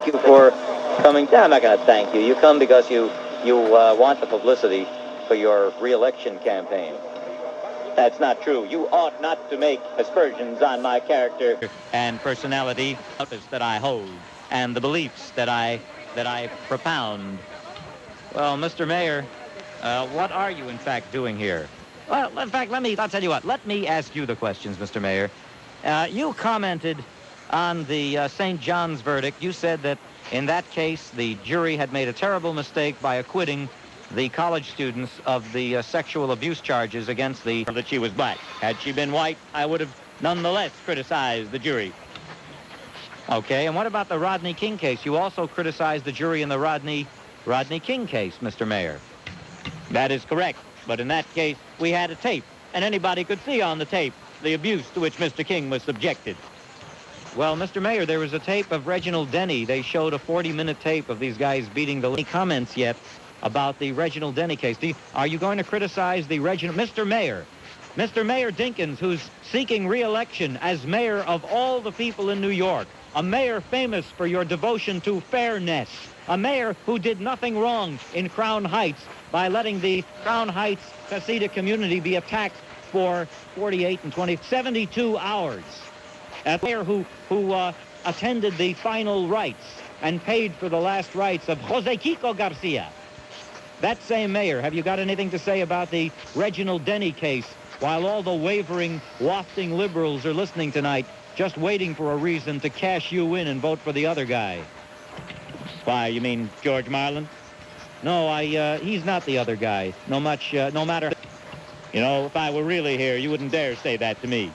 you for coming down. I'm not going to thank you. You come because you want the publicity for your re-election campaign. That's not true. You ought not to make aspersions on my character and personality that I hold and the beliefs that I propound. Well, Mr. Mayor, what are you in fact doing here? Well, in fact, I'll tell you what. Let me ask you the questions, Mr. Mayor. You commented on the St. John's verdict. You said that in that case, the jury had made a terrible mistake by acquitting the college students of the sexual abuse charges against that she was black. Had she been white, I would have nonetheless criticized the jury. Okay, and what about the Rodney King case? You also criticized the jury in the Rodney King case, Mr. Mayor. That is correct, but in that case, we had a tape, and anybody could see on the tape the abuse to which Mr. King was subjected. Well, Mr. Mayor, there was a tape of Reginald Denny. They showed a 40-minute tape of these guys beating the... Any comments yet about the Reginald Denny case? Are you going to criticize the Mr. Mayor Dinkins, who's seeking re-election as mayor of all the people in New York, a mayor famous for your devotion to fairness, a mayor who did nothing wrong in Crown Heights by letting the Crown Heights Casita community be attacked for 72 hours. A mayor who attended the final rites and paid for the last rites of Jose Kiko Garcia. That same mayor, have you got anything to say about the Reginald Denny case while all the wavering, wafting liberals are listening tonight, just waiting for a reason to cash you in and vote for the other guy? Why, you mean George Marlin? No, he's not the other guy. No matter. You know, if I were really here, you wouldn't dare say that to me.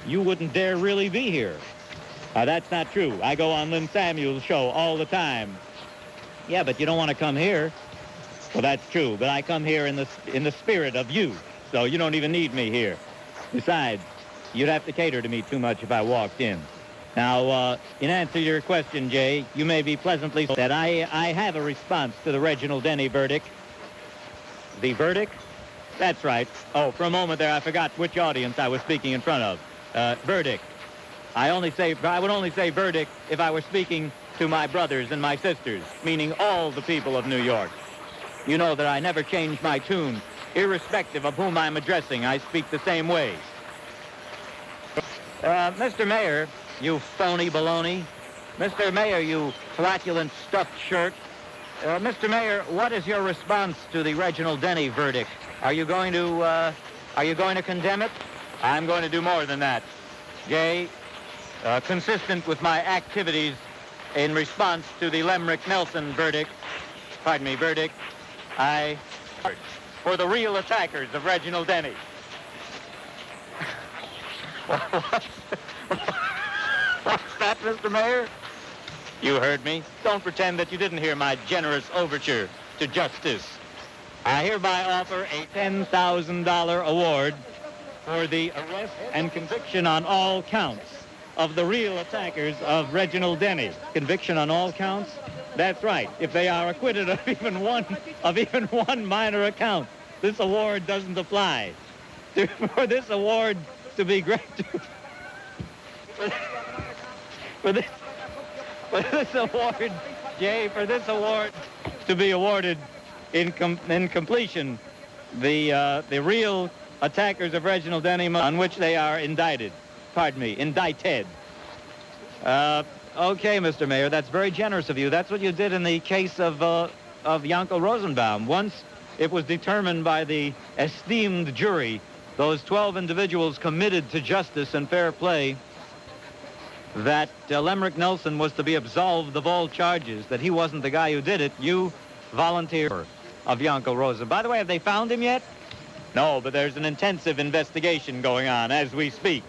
You wouldn't dare really be here. That's not true. I go on Lynn Samuels' show all the time. Yeah, but you don't want to come here. Well, that's true, but I come here in the spirit of you, so you don't even need me here. Besides, you'd have to cater to me too much if I walked in. Now, in answer to your question, Jay, you may be pleasantly that I have a response to the Reginald Denny verdict. The verdict? That's right. Oh, for a moment there, I forgot which audience I was speaking in front of. Verdict. I would only say verdict if I were speaking to my brothers and my sisters, meaning all the people of New York. You know that I never change my tune. Irrespective of whom I'm addressing, I speak the same way. Mr. Mayor, you phony baloney. Mr. Mayor, you flatulent stuffed shirt. Mr. Mayor, what is your response to the Reginald Denny verdict? Are you going to condemn it? I'm going to do more than that. Jay, consistent with my activities in response to the Lemrick-Nelson verdict, I for the real attackers of Reginald Denny. What's that, Mr. Mayor? You heard me. Don't pretend that you didn't hear my generous overture to justice. I hereby offer a $10,000 award for the arrest and conviction on all counts of the real attackers of Reginald Denny. Conviction on all counts? That's right. If they are acquitted of even one minor account, this award doesn't apply. For this award to be great, for this award, Jay, for this award to be awarded in completion, the real attackers of Reginald Denny, on which they are indicted. Indicted. Okay, Mr. Mayor, that's very generous of you. That's what you did in the case of Yankel Rosenbaum. Once it was determined by the esteemed jury, those 12 individuals committed to justice and fair play, that Lemrick-Nelson was to be absolved of all charges, that he wasn't the guy who did it. You volunteered of Yankel Rosenbaum. By the way, have they found him yet? No, but there's an intensive investigation going on as we speak.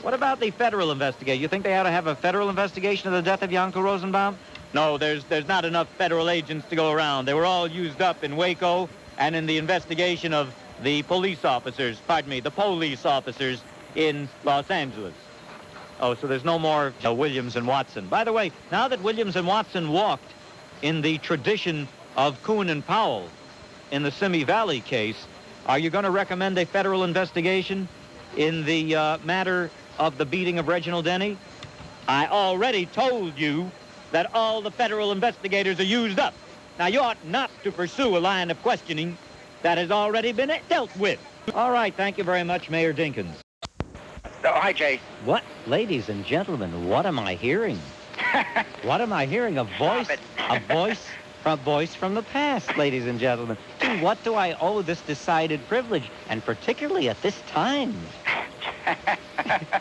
What about the federal investigation? You think they ought to have a federal investigation of the death of Yankel Rosenbaum? No, there's not enough federal agents to go around. They were all used up in Waco and in the investigation of the police officers in Los Angeles. Oh, so there's no more Williams and Watson. By the way, now that Williams and Watson walked in the tradition of Kuhn and Powell in the Simi Valley case, are you going to recommend a federal investigation in the matter of the beating of Reginald Denny? I already told you that all the federal investigators are used up. Now, you ought not to pursue a line of questioning that has already been dealt with. All right, thank you very much, Mayor Dinkins. Oh, hi, Jay. What, ladies and gentlemen, what am I hearing? What am I hearing? A voice from the past, ladies and gentlemen. To what do I owe this decided privilege, and particularly at this time?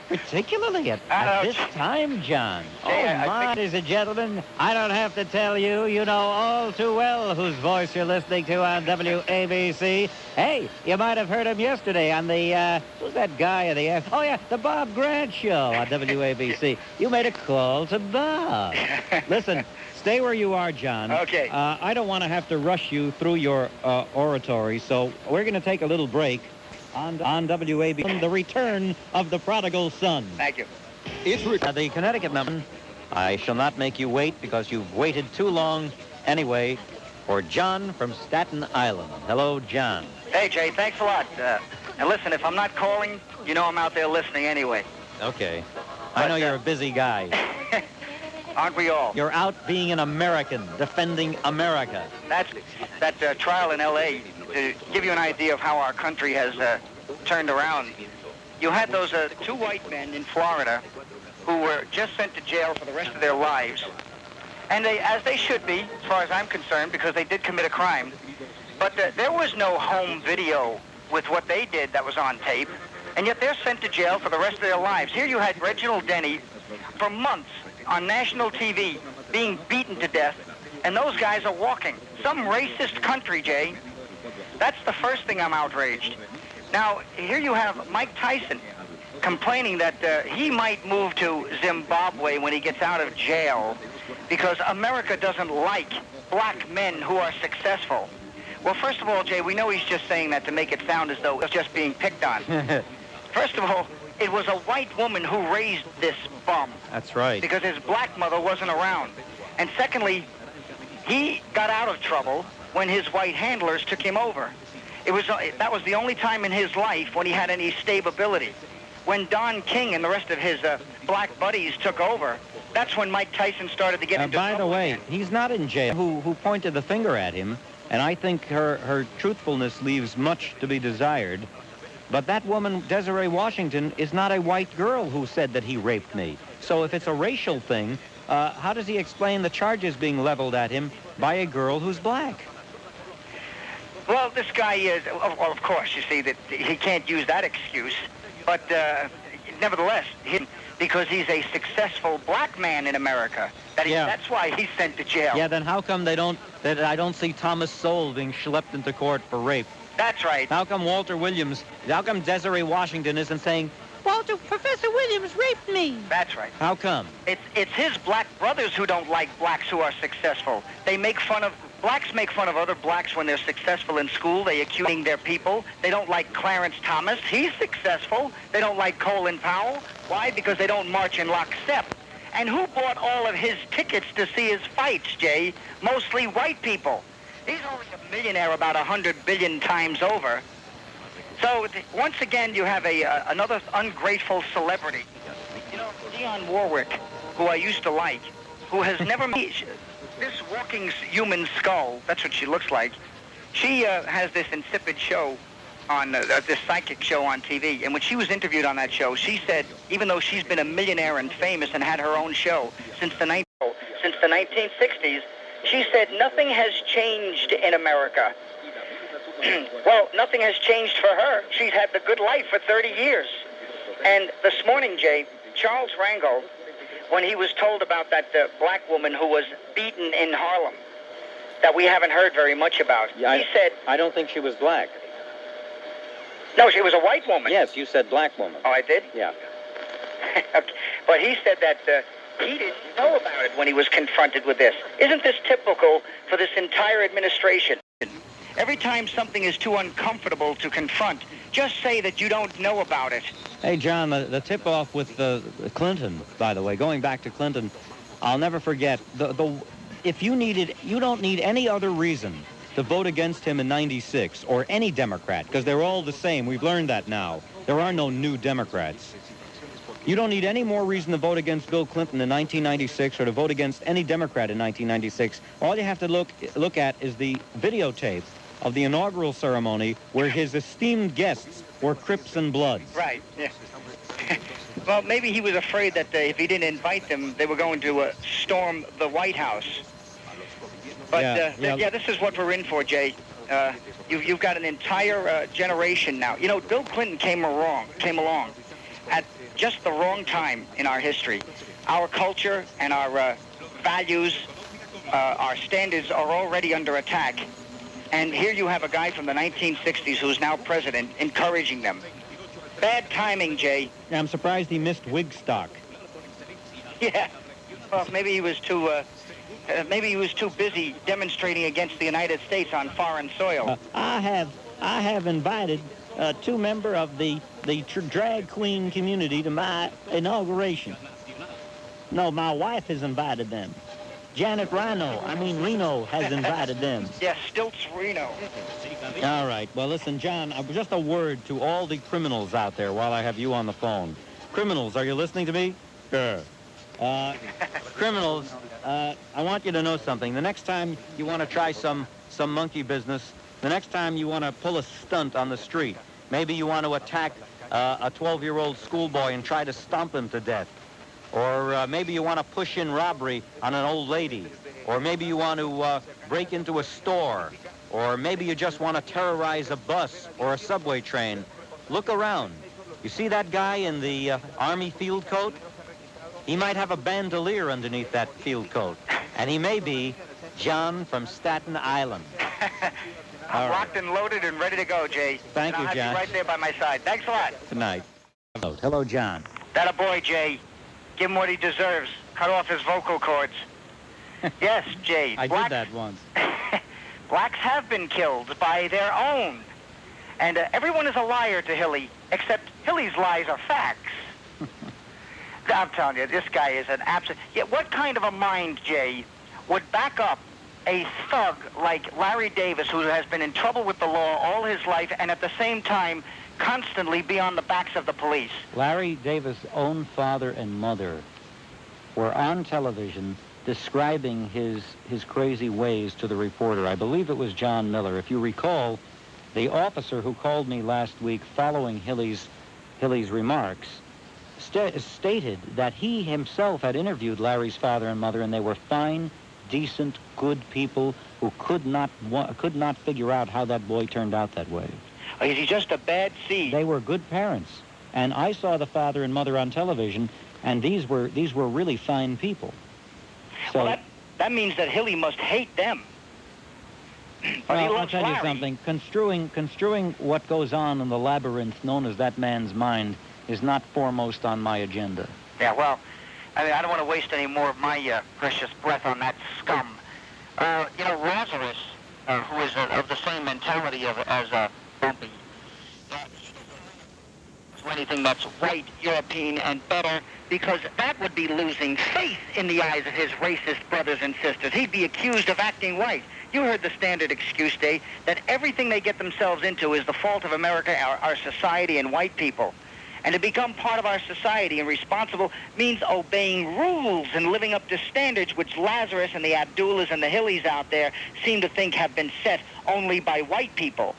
Particularly at this time, John. Ladies and gentlemen, I don't have to tell you. You know all too well whose voice you're listening to on WABC. Hey, you might have heard him yesterday on the, who's that guy the Bob Grant Show on WABC. You made a call to Bob. Listen, stay where you are, John. Okay. I don't want to have to rush you through your oratory, so we're going to take a little break. On WABC, the return of the prodigal son. Thank you. It's the Connecticut number. I shall not make you wait because you've waited too long anyway for John from Staten Island. Hello, John. Hey, Jay, thanks a lot. And listen, if I'm not calling, you know I'm out there listening anyway. Okay. I know you're a busy guy. Aren't we all? You're out being an American, defending America. That's that trial in L.A., to give you an idea of how our country has turned around. You had those two white men in Florida who were just sent to jail for the rest of their lives. And as they should be, as far as I'm concerned, because they did commit a crime. But there was no home video with what they did that was on tape. And yet they're sent to jail for the rest of their lives. Here you had Reginald Denny for months on national TV being beaten to death. And those guys are walking. Some racist country, Jay. That's the first thing I'm outraged. Now, here you have Mike Tyson complaining that he might move to Zimbabwe when he gets out of jail because America doesn't like black men who are successful. Well, first of all, Jay, we know he's just saying that to make it sound as though it's just being picked on. First of all, it was a white woman who raised this bum. That's right. Because his black mother wasn't around. And secondly, he got out of trouble when his white handlers took him over. That was the only time in his life when he had any stability. When Don King and the rest of his black buddies took over, that's when Mike Tyson started to get into trouble. By the way, he's not in jail. Who pointed the finger at him, and I think her truthfulness leaves much to be desired. But that woman, Desiree Washington, is not a white girl who said that he raped me. So if it's a racial thing, how does he explain the charges being leveled at him by a girl who's black? Well, this guy is, of course, you see, that he can't use that excuse. But nevertheless, because he's a successful black man in America, that's why he's sent to jail. Yeah, then how come I don't see Thomas Sowell being schlepped into court for rape? That's right. How come how come Desiree Washington isn't saying, Professor Williams raped me? That's right. How come? It's his black brothers who don't like blacks who are successful. Blacks make fun of other blacks when they're successful in school. They accusing their people. They don't like Clarence Thomas. He's successful. They don't like Colin Powell. Why? Because they don't march in lockstep. And who bought all of his tickets to see his fights, Jay? Mostly white people. He's only a millionaire about 100 billion times over. So once again, you have another ungrateful celebrity. You know, Dionne Warwick, who I used to like, who has never made this walking human skull. That's what she looks like. She has this insipid show on this psychic show on TV. And when she was interviewed on that show, she said, even though she's been a millionaire and famous and had her own show since the 1960s, she said nothing has changed in America. Well, nothing has changed for her. She's had the good life for 30 years. And this morning, Jay, Charles Rangel, when he was told about that black woman who was beaten in Harlem, that we haven't heard very much about, he said... I don't think she was black. No, she was a white woman. Yes, you said black woman. Oh, I did? Yeah. Okay. But he said that he didn't know about it when he was confronted with this. Isn't this typical for this entire administration? Every time something is too uncomfortable to confront, just say that you don't know about it. Hey, John, the tip-off with Clinton, by the way, going back to Clinton, I'll never forget, if you don't need any other reason to vote against him in '96, or any Democrat, because they're all the same. We've learned that now. There are no new Democrats. You don't need any more reason to vote against Bill Clinton in 1996 or to vote against any Democrat in 1996. All you have to look at is the videotape of the inaugural ceremony where his esteemed guests were Crips and Bloods. Right, yeah. Well, maybe he was afraid that if he didn't invite them, they were going to storm the White House. But, yeah, this is what we're in for, Jay. You've got an entire generation now. You know, Bill Clinton came along at just the wrong time in our history. Our culture and our values, our standards are already under attack. And here you have a guy from the 1960s who's now president encouraging them. Bad timing, Jay. Yeah, I'm surprised he missed Wigstock. Yeah. Well, maybe he was too busy demonstrating against the United States on foreign soil. I have invited 2 members of the drag queen community to my inauguration. No, my wife has invited them. Janet Reno has invited them. Yes, Stilts Reno. All right. Well, listen, John, just a word to all the criminals out there while I have you on the phone. Criminals, are you listening to me? Sure. Criminals, I want you to know something. The next time you want to try some monkey business, the next time you want to pull a stunt on the street, maybe you want to attack a 12-year-old schoolboy and try to stomp him to death, or maybe you want to push in robbery on an old lady, or maybe you want to break into a store, or maybe you just want to terrorize a bus or a subway train. Look around. You see that guy in the Army field coat? He might have a bandolier underneath that field coat, and he may be John from Staten Island. I'm locked and loaded and ready to go, Jay. Thank you, I'll John. have you right there by my side. Thanks a lot. Good night. Hello, John. That a boy, Jay. Give him what he deserves. Cut off his vocal cords. Yes, Jay. I did that once. Blacks have been killed by their own. And everyone is a liar to Hilly, except Hilly's lies are facts. I'm telling you, this guy is an absolute... Yeah, what kind of a mind, Jay, would back up a thug like Larry Davis, who has been in trouble with the law all his life, and at the same time constantly be on the backs of the police? Larry Davis' own father and mother were on television describing his crazy ways to the reporter. I believe it was John Miller. If you recall, the officer who called me last week following Hilly's remarks stated that he himself had interviewed Larry's father and mother, and they were fine, decent, good people who could not figure out how that boy turned out that way. Is he just a bad seed? They were good parents, and I saw the father and mother on television, and these were really fine people. So, well, that means that Hilly must hate them. But well, he loves I'll tell Larry. you something. Construing what goes on in the labyrinth known as that man's mind is not foremost on my agenda. Yeah, well, I mean, I don't want to waste any more of my precious breath on that scum. You know, Lazarus, who is of the same mentality as Bumpy, to anything that's white, European, and better, because that would be losing faith in the eyes of his racist brothers and sisters. He'd be accused of acting white. You heard the standard excuse, Dave, that everything they get themselves into is the fault of America, our society, and white people. And to become part of our society and responsible means obeying rules and living up to standards which Lazarus and the Abdullahs and the Hillys out there seem to think have been set only by white people.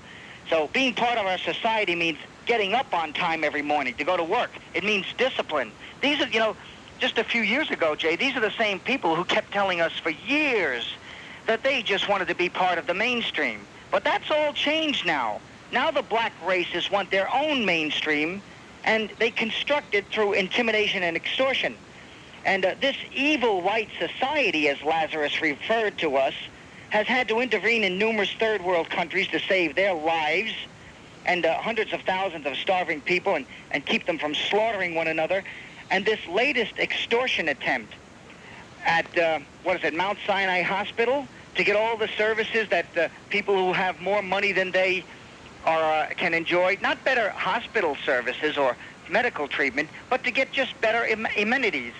So being part of our society means getting up on time every morning to go to work. It means discipline. These are, you know, just a few years ago, Jay, these are the same people who kept telling us for years that they just wanted to be part of the mainstream. But that's all changed now. Now the black racists want their own mainstream, and they construct it through intimidation and extortion. And this evil white society, as Lazarus referred to us, has had to intervene in numerous third world countries to save their lives and hundreds of thousands of starving people and keep them from slaughtering one another. And this latest extortion attempt at, Mount Sinai Hospital, to get all the services that people who have more money than they can enjoy, not better hospital services or medical treatment, but to get just better amenities.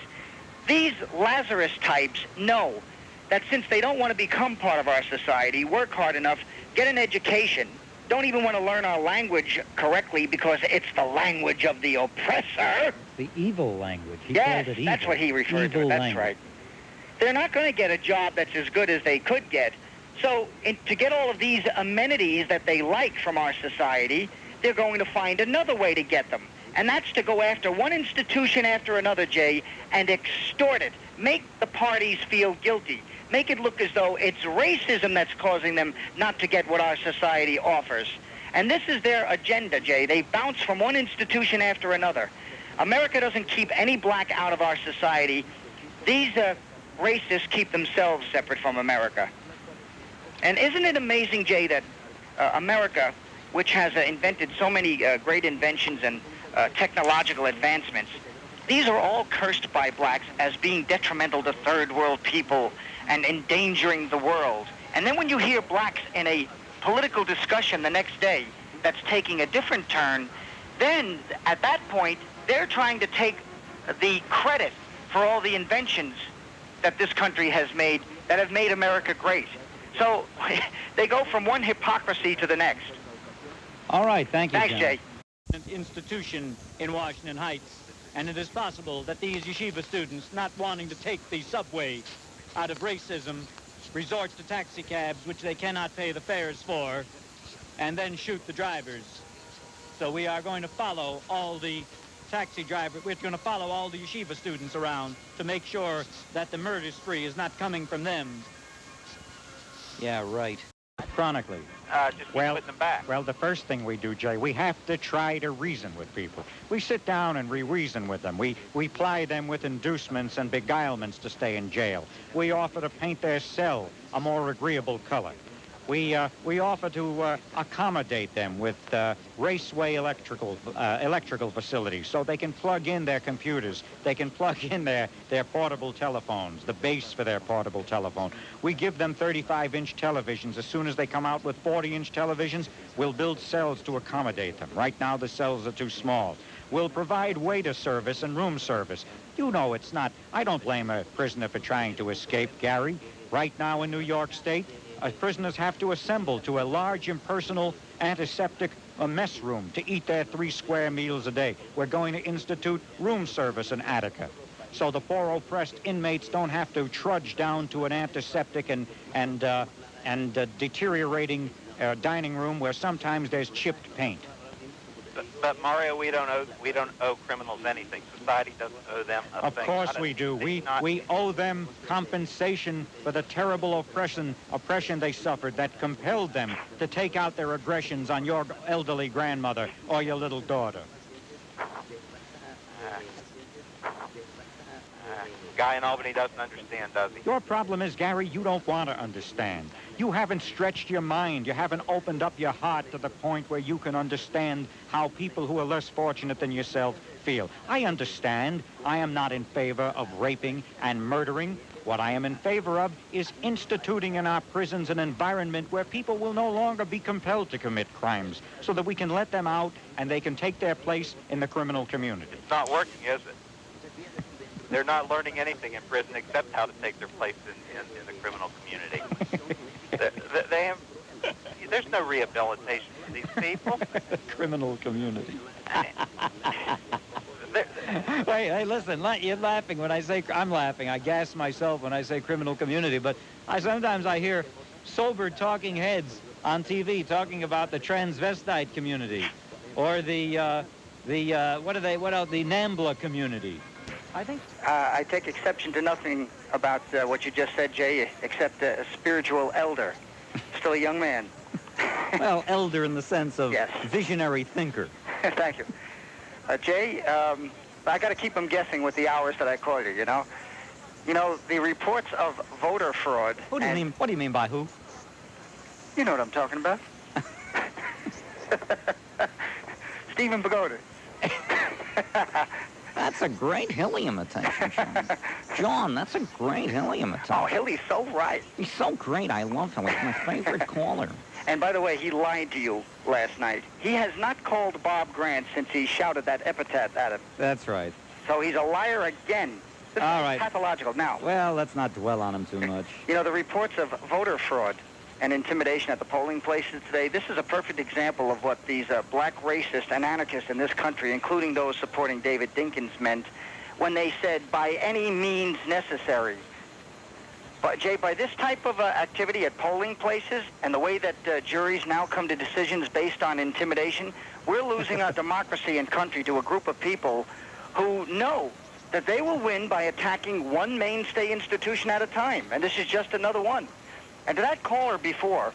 These Lazarus types know that since they don't want to become part of our society, work hard enough, get an education, don't even want to learn our language correctly because it's the language of the oppressor. the evil language. He yes, called it evil. That's what he referred to. That's right. They're not going to get a job that's as good as they could get. So to get all of these amenities that they like from our society, they're going to find another way to get them. And that's to go after one institution after another, Jay, and extort it. Make the parties feel guilty. Make it look as though it's racism that's causing them not to get what our society offers. And this is their agenda, Jay. They bounce from one institution after another. America doesn't keep any black out of our society. These racists keep themselves separate from America. And isn't it amazing, Jay, that America, which has invented so many great inventions and technological advancements, these are all cursed by blacks as being detrimental to third world people and endangering the world. And then when you hear blacks in a political discussion the next day that's taking a different turn, then at that point they're trying to take the credit for all the inventions that this country has made that have made America great. So they go from one hypocrisy to the next. All right, thank you, Thanks, John. Jay. An institution in Washington Heights, and it is possible that these yeshiva students, not wanting to take the subway out of racism, resort to taxi cabs which they cannot pay the fares for, and then shoot the drivers. So we are going to follow all the taxi drivers, we're going to follow all the yeshiva students around to make sure that the murder spree is not coming from them. Yeah, right. Chronically. Just putting them back. Well, the first thing we do, Jay, we have to try to reason with people. We sit down and reason with them. We ply them with inducements and beguilements to stay in jail. We offer to paint their cell a more agreeable color. We offer to accommodate them with raceway electrical facilities so they can plug in their computers. They can plug in their portable telephones, the base for their portable telephone. We give them 35-inch televisions. As soon as they come out with 40-inch televisions, we'll build cells to accommodate them. Right now, the cells are too small. We'll provide waiter service and room service. You know it's not. I don't blame a prisoner for trying to escape, Gary. Right now in New York State, prisoners have to assemble to a large impersonal antiseptic mess room to eat their 3 square meals a day. We're going to institute room service in Attica, so the poor oppressed inmates don't have to trudge down to an antiseptic and deteriorating dining room where sometimes there's chipped paint. But Mario, we don't owe criminals anything. Society doesn't owe them a thing. Of course we do. We owe them compensation for the terrible oppression they suffered that compelled them to take out their aggressions on your elderly grandmother or your little daughter. Guy in Albany doesn't understand, does he? Your problem is, Gary, you don't want to understand. You haven't stretched your mind. You haven't opened up your heart to the point where you can understand how people who are less fortunate than yourself feel. I understand. I am not in favor of raping and murdering. What I am in favor of is instituting in our prisons an environment where people will no longer be compelled to commit crimes so that we can let them out and they can take their place in the criminal community. It's not working, is it? They're not learning anything in prison except how to take their place in the criminal community. They have, there's no rehabilitation for these people. Criminal community. Hey, listen, you're laughing when I say, I'm laughing. I gas myself when I say criminal community, but sometimes I hear sober talking heads on TV talking about the transvestite community or the NAMBLA community. I take exception to nothing about what you just said, Jay, except a spiritual elder. Still a young man. Well, elder in the sense of yes. Visionary thinker. Thank you. Jay, I got to keep them guessing with the hours that I called you, you know? You know, the reports of voter fraud... What do you mean by who? You know what I'm talking about. Stephen Pagoda. That's a great Hilly imitation, John. John, that's a great Hilly imitation. Oh, Hilly's so right. He's so great. I love him. He's my favorite caller. And by the way, he lied to you last night. He has not called Bob Grant since he shouted that epithet at him. That's right. So he's a liar again. This All is right. pathological. Now, well, let's not dwell on him too much. you know, the reports of voter fraud and intimidation at the polling places today, this is a perfect example of what these black racists and anarchists in this country, including those supporting David Dinkins, meant when they said, by any means necessary. But, Jay, by this type of activity at polling places and the way that juries now come to decisions based on intimidation, we're losing our democracy and country to a group of people who know that they will win by attacking one mainstay institution at a time. And this is just another one. And to that caller before,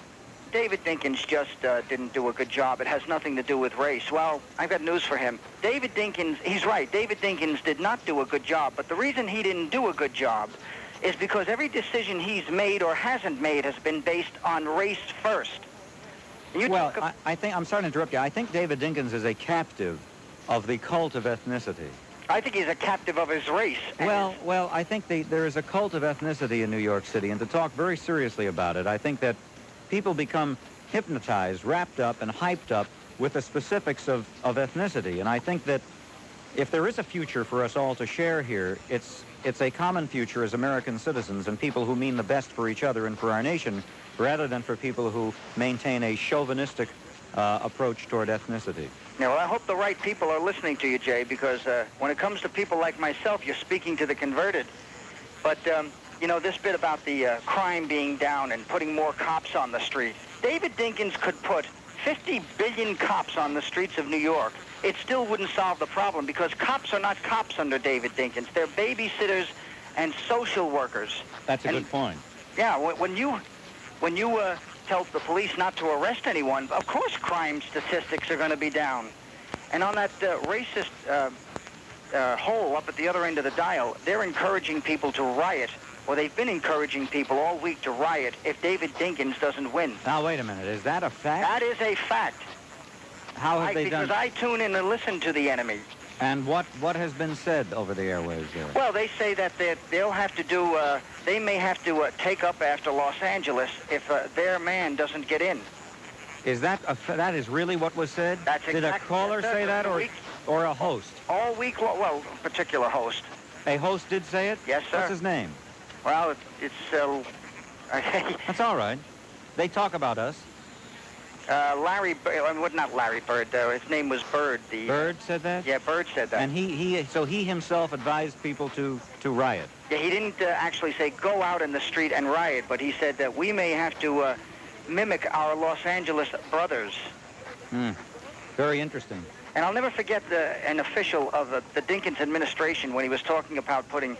David Dinkins just didn't do a good job. It has nothing to do with race. Well, I've got news for him. David Dinkins, he's right. David Dinkins did not do a good job. But the reason he didn't do a good job is because every decision he's made or hasn't made has been based on race first. Well, I think, I'm sorry to interrupt you. I think David Dinkins is a captive of the cult of ethnicity. I think he's a captive of his race. Well, I think there is a cult of ethnicity in New York City, and to talk very seriously about it, I think that people become hypnotized, wrapped up, and hyped up with the specifics of ethnicity. And I think that if there is a future for us all to share here, it's a common future as American citizens and people who mean the best for each other and for our nation, rather than for people who maintain a chauvinistic approach toward ethnicity. Yeah, well, I hope the right people are listening to you, Jay, because when it comes to people like myself, you're speaking to the converted. But, you know, this bit about the crime being down and putting more cops on the street. David Dinkins could put 50 billion cops on the streets of New York. It still wouldn't solve the problem because cops are not cops under David Dinkins. They're babysitters and social workers. That's a good point. Yeah, when you tells the police not to arrest anyone, of course crime statistics are going to be down. And on that racist hole up at the other end of the dial, they're encouraging people to riot, or they've been encouraging people all week to riot if David Dinkins doesn't win. Now, wait a minute. Is that a fact? That is a fact. How have they done? Because I tune in and listen to the enemy. And what has been said over the airwaves there? Well, they say that they'll have to do, they may have to take up after Los Angeles if their man doesn't get in. Is that that is really what was said? That's exactly. Did a caller say that, or a host? All week long. Well, a particular host. A host did say it? Yes, sir. What's his name? Well, it's That's all right. They talk about us. Larry, not Larry Bird, his name was Bird. Bird said that? Yeah, Bird said that. And he himself advised people to riot. Yeah, he didn't actually say go out in the street and riot, but he said that we may have to mimic our Los Angeles brothers. Very interesting. And I'll never forget an official of the Dinkins administration when he was talking about putting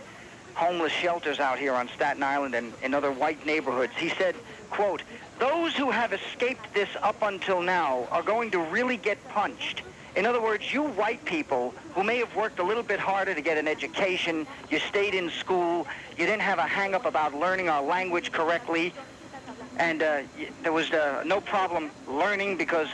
homeless shelters out here on Staten Island and in other white neighborhoods. He said, quote, "Those who have escaped this up until now are going to really get punched. In other words, you white people who may have worked a little bit harder to get an education, you stayed in school, you didn't have a hang-up about learning our language correctly, and there was no problem learning because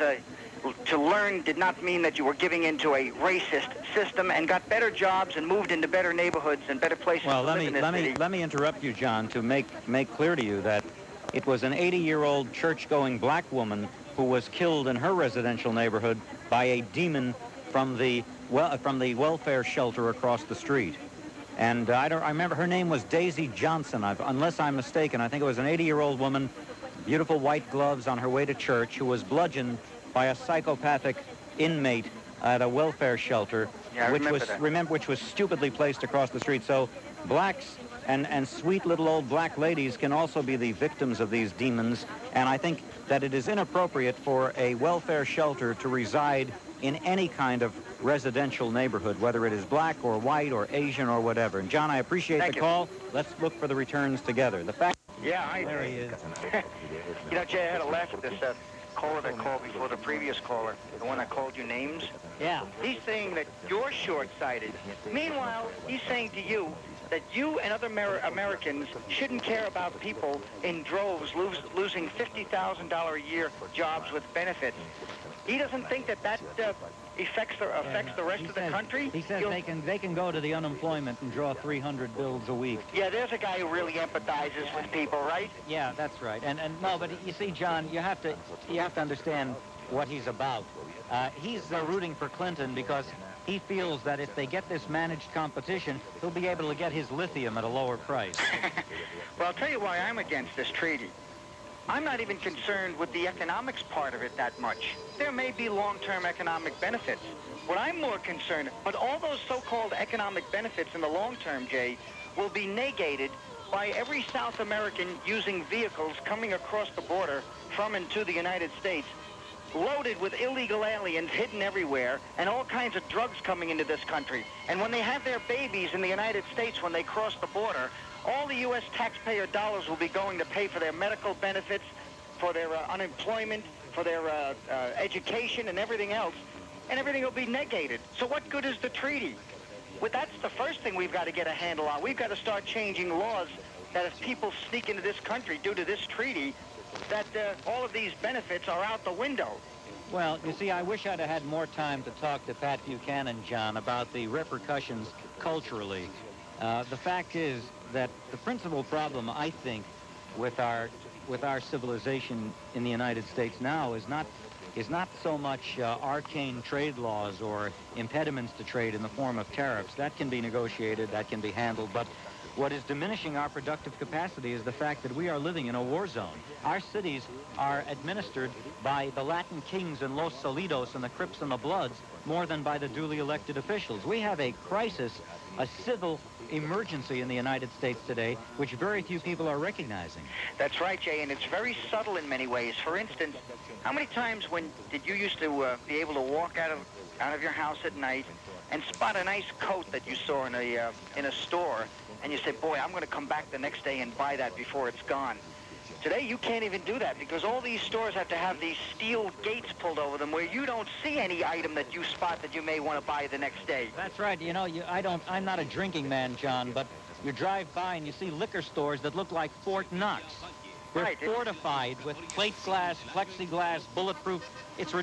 to learn did not mean that you were giving into a racist system and got better jobs and moved into better neighborhoods and better places to live in this city." Let me interrupt you, John, to make clear to you that it was an 80-year-old church-going black woman who was killed in her residential neighborhood by a demon from the welfare shelter across the street. And I remember her name was Daisy Johnson, unless I'm mistaken. I think it was an 80-year-old woman, beautiful white gloves, on her way to church, who was bludgeoned by a psychopathic inmate at a welfare shelter, which was stupidly placed across the street. So blacks and sweet little old black ladies can also be the victims of these demons, and I think that it is inappropriate for a welfare shelter to reside in any kind of residential neighborhood, whether it is black or white or Asian or whatever. And John, I appreciate the call. Let's look for the returns together. The fact. Yeah, there he is. You know, Jay, I had a laugh at this caller that called before the previous caller, the one that called you names. Yeah. He's saying that you're short-sighted. Meanwhile, he's saying to you that you and other Americans shouldn't care about people in droves losing $50,000 a year jobs with benefits. He doesn't think that affects the rest of the country. He says they can go to the unemployment and draw 300 bills a week. Yeah, there's a guy who really empathizes with people, right? Yeah, that's right. And no, but you see, John, you have to understand what he's about. He's rooting for Clinton because he feels that if they get this managed competition, he'll be able to get his lithium at a lower price. Well, I'll tell you why I'm against this treaty. I'm not even concerned with the economics part of it that much. There may be long-term economic benefits. What I'm more concerned, but all those so-called economic benefits in the long term, Jay, will be negated by every South American using vehicles coming across the border from and to the United States, loaded with illegal aliens hidden everywhere, and all kinds of drugs coming into this country. And when they have their babies in the United States when they cross the border, all the U.S. taxpayer dollars will be going to pay for their medical benefits, for their unemployment, for their education and everything else, and everything will be negated. So what good is the treaty? Well, that's the first thing we've got to get a handle on. We've got to start changing laws that if people sneak into this country due to this treaty, that all of these benefits are out the window. Well, you see, I wish I'd have had more time to talk to Pat Buchanan, John, about the repercussions culturally. The fact is that the principal problem, I think, with our civilization in the United States now is not so much arcane trade laws or impediments to trade in the form of tariffs. That can be negotiated, that can be handled, but what is diminishing our productive capacity is the fact that we are living in a war zone. Our cities are administered by the Latin kings and Los Solidos and the Crips and the Bloods more than by the duly elected officials. We have a crisis, a civil emergency in the United States today, which very few people are recognizing. That's right, Jay, and it's very subtle in many ways. For instance, how many times when did you used to be able to walk out of your house at night and spot a nice coat that you saw in a store, and you say, boy, I'm going to come back the next day and buy that before it's gone? Today, you can't even do that because all these stores have to have these steel gates pulled over them where you don't see any item that you spot that you may want to buy the next day. That's right. You know, I'm not a drinking man, John, but you drive by and you see liquor stores that look like Fort Knox. They're Right. fortified with plate glass, plexiglass, bulletproof.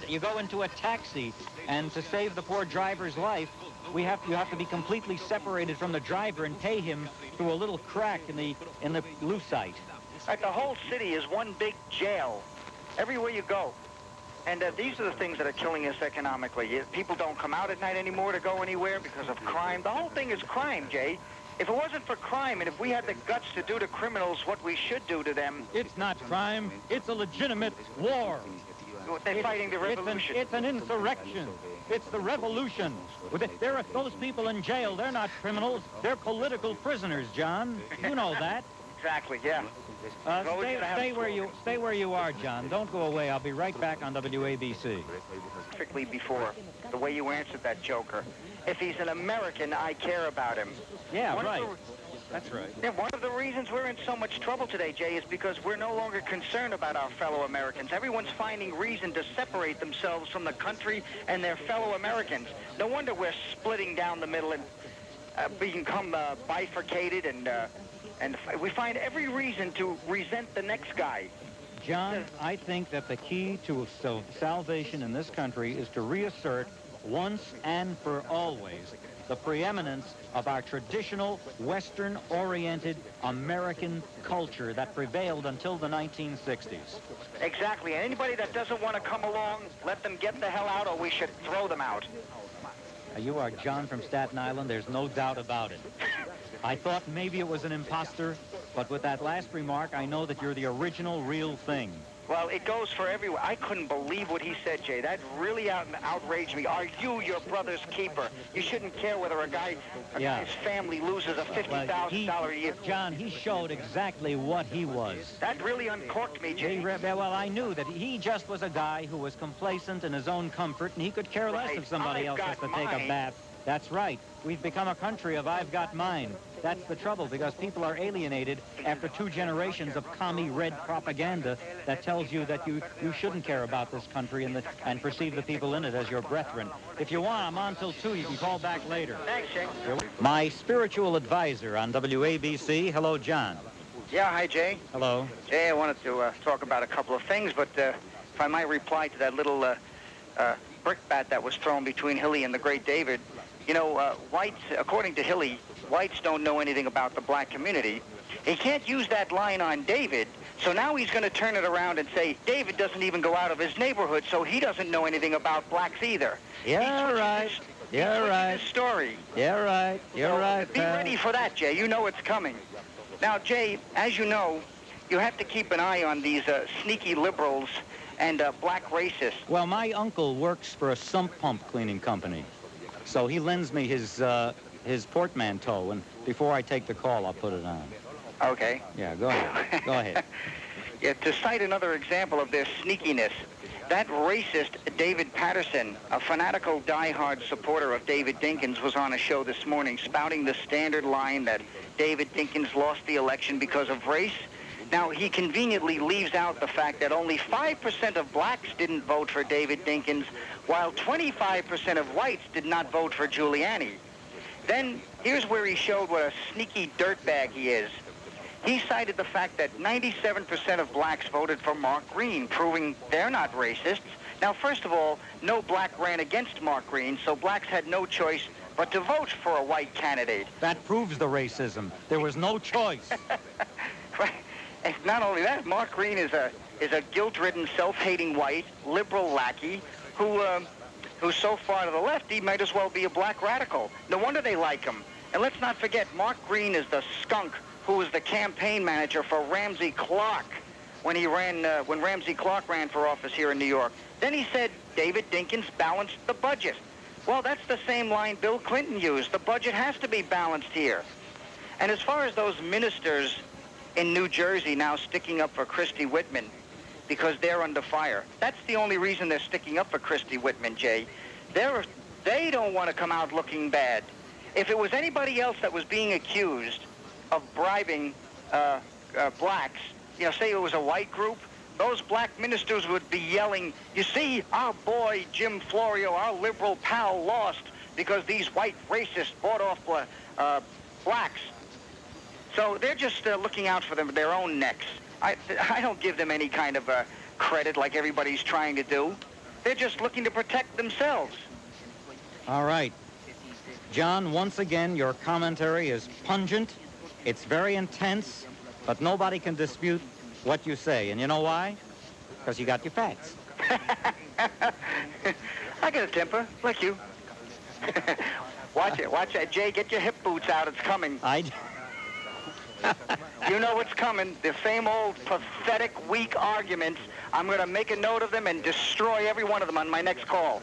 You go into a taxi, and to save the poor driver's life, you have to be completely separated from the driver and pay him through a little crack in the lucite. Right, the whole city is one big jail everywhere you go. And these are the things that are killing us economically. People don't come out at night anymore to go anywhere because of crime. The whole thing is crime, Jay. If it wasn't for crime, and if we had the guts to do to criminals what we should do to them... It's not crime. It's a legitimate war. They're fighting the revolution. It's an insurrection. It's the revolution. There are those people in jail. They're not criminals. They're political prisoners, John. You know that. Exactly, yeah. Stay where you are, John. Don't go away. I'll be right back on WABC. Perfectly before, the way you answered that joker. If he's an American, I care about him. Yeah, right. That's right. Yeah, one of the reasons we're in so much trouble today, Jay, is because we're no longer concerned about our fellow Americans. Everyone's finding reason to separate themselves from the country and their fellow Americans. No wonder we're splitting down the middle and become bifurcated, and we find every reason to resent the next guy. John, I think that the key to salvation in this country is to reassert once and for always the preeminence of our traditional, Western-oriented American culture that prevailed until the 1960s. Exactly. And anybody that doesn't want to come along, let them get the hell out, or we should throw them out. You are John from Staten Island. There's no doubt about it. I thought maybe it was an imposter, but with that last remark, I know that you're the original, real thing. Well, it goes for everyone. I couldn't believe what he said, Jay. That really outraged me. Are you your brother's keeper? You shouldn't care whether a guy's family loses a $50,000 a year. John, he showed exactly what he was. That really uncorked me, Jay. Well, I knew that he just was a guy who was complacent in his own comfort, and he could care less if somebody else has to take a bath. That's right. We've become a country of I've got mine. That's the trouble, because people are alienated after 2 generations of commie red propaganda that tells you that you shouldn't care about this country and perceive the people in it as your brethren. If you want, I'm on till 2. You can call back later. Thanks, Jay. My spiritual advisor on WABC. Hello, John. Yeah, hi, Jay. Hello. Jay, I wanted to talk about a couple of things, but if I might reply to that little brickbat that was thrown between Hilly and the great David. You know, whites, according to Hilly, whites don't know anything about the black community. He can't use that line on David, so now he's going to turn it around and say, David doesn't even go out of his neighborhood, so he doesn't know anything about blacks either. Yeah, right. Yeah, right. His story. Yeah, right. You're right. Be ready for that, Jay. You know it's coming. Now, Jay, as you know, you have to keep an eye on these sneaky liberals and black racists. Well, my uncle works for a sump pump cleaning company, so he lends me his portmanteau, and before I take the call, I'll put it on. Okay. Yeah, go ahead. Go ahead. Yeah, to cite another example of their sneakiness, that racist David Patterson, a fanatical diehard supporter of David Dinkins, was on a show this morning spouting the standard line that David Dinkins lost the election because of race. Now, he conveniently leaves out the fact that only 5% of blacks didn't vote for David Dinkins, while 25% of whites did not vote for Giuliani. Then, here's where he showed what a sneaky dirtbag he is. He cited the fact that 97% of blacks voted for Mark Green, proving they're not racists. Now, first of all, no black ran against Mark Green, so blacks had no choice but to vote for a white candidate. That proves the racism. There was no choice. And not only that, Mark Green is a guilt-ridden, self-hating white liberal lackey who's so far to the left he might as well be a black radical. No wonder they like him. And let's not forget, Mark Green is the skunk who was the campaign manager for Ramsey Clark when Ramsey Clark ran for office here in New York. Then he said David Dinkins balanced the budget. Well, that's the same line Bill Clinton used. The budget has to be balanced here. And as far as those ministers in New Jersey now sticking up for Christy Whitman because they're under fire, that's the only reason they're sticking up for Christy Whitman, Jay. They don't want to come out looking bad. If it was anybody else that was being accused of bribing blacks, say it was a white group, those black ministers would be yelling, you see, our boy Jim Florio, our liberal pal, lost because these white racists bought off blacks. So they're just looking out for their own necks. I don't give them any kind of credit like everybody's trying to do. They're just looking to protect themselves. All right. John, once again, your commentary is pungent. It's very intense, but nobody can dispute what you say. And you know why? Because you got your facts. I got a temper, like you. Watch it. Jay, get your hip boots out. It's coming. You know what's coming. The same old pathetic, weak arguments. I'm going to make a note of them and destroy every one of them on my next call.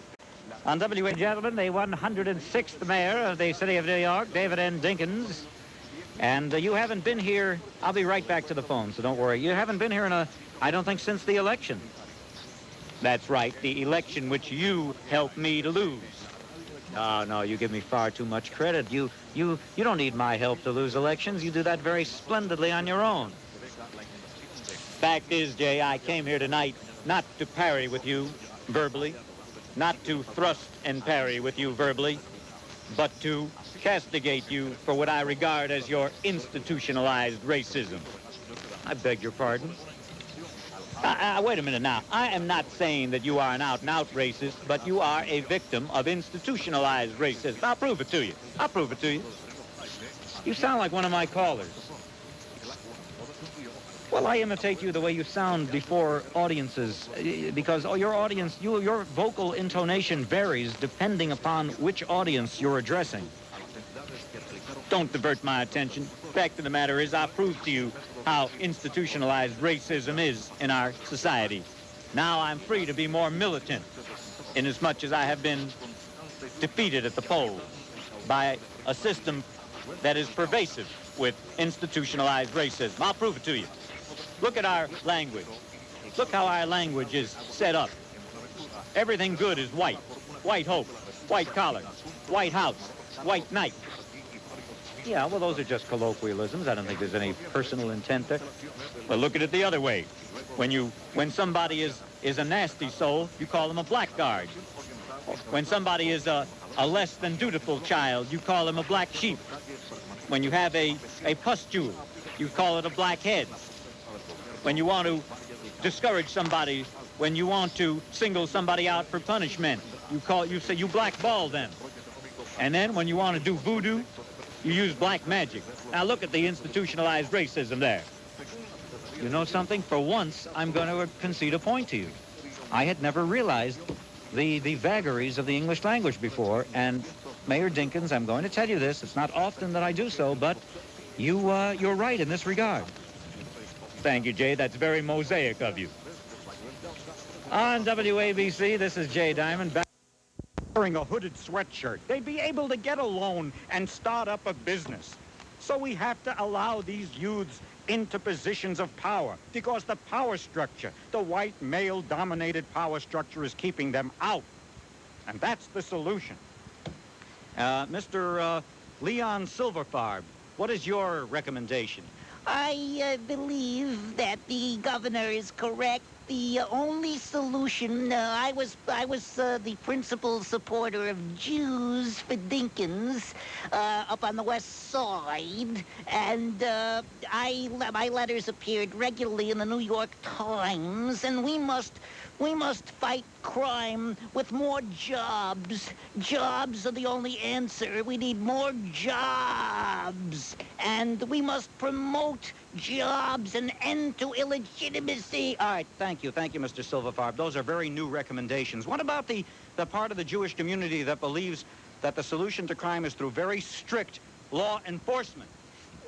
On WA, gentlemen, the 106th mayor of the city of New York, David N. Dinkins. And you haven't been here. I'll be right back to the phone, so don't worry. You haven't been here I don't think, since the election. That's right, the election which you helped me to lose. Oh, no, you give me far too much credit. You don't need my help to lose elections. You do that very splendidly on your own. Fact is, Jay, I came here tonight not to parry with you verbally, not to thrust and parry with you verbally, but to castigate you for what I regard as your institutionalized racism. I beg your pardon. Wait a minute now. I am not saying that you are an out-and-out racist, but you are a victim of institutionalized racism. I'll prove it to you. I'll prove it to you. You sound like one of my callers. Well, I imitate you the way you sound before audiences, because your audience, your vocal intonation varies depending upon which audience you're addressing. Don't divert my attention. Fact of the matter is, I proved to you how institutionalized racism is in our society. Now I'm free to be more militant, inasmuch as I have been defeated at the polls by a system that is pervasive with institutionalized racism. I'll prove it to you. Look at our language. Look how our language is set up. Everything good is white. White hope, white collar, white house, white knight. Yeah, well, those are just colloquialisms. I don't think there's any personal intent there. Well, look at it the other way. When somebody is a nasty soul, you call them a blackguard. When somebody is a less than dutiful child, you call them a black sheep. When you have a pustule, you call it a blackhead. When you want to discourage somebody, when you want to single somebody out for punishment, you say you blackball them. And then when you want to do voodoo, you use black magic. Now look at the institutionalized racism there. You know something? For once, I'm going to concede a point to you. I had never realized the vagaries of the English language before, and Mayor Dinkins, I'm going to tell you this. It's not often that I do so, but you're right in this regard. Thank you, Jay. That's very mosaic of you. On WABC, this is Jay Diamond. Back wearing a hooded sweatshirt. They'd be able to get a loan and start up a business. So we have to allow these youths into positions of power because the power structure, the white male-dominated power structure is keeping them out. And that's the solution. Mr. Leon Silverfarb, what is your recommendation? I believe that the governor is correct. The only solution, I was the principal supporter of Jews for Dinkins up on the west side, and my letters appeared regularly in the New York Times, and we must fight crime with more jobs. Jobs are the only answer. We need more jobs. And we must promote jobs and end to illegitimacy. All right, thank you, Mr. Silverfarb. Those are very new recommendations. What about the part of the Jewish community that believes that the solution to crime is through very strict law enforcement?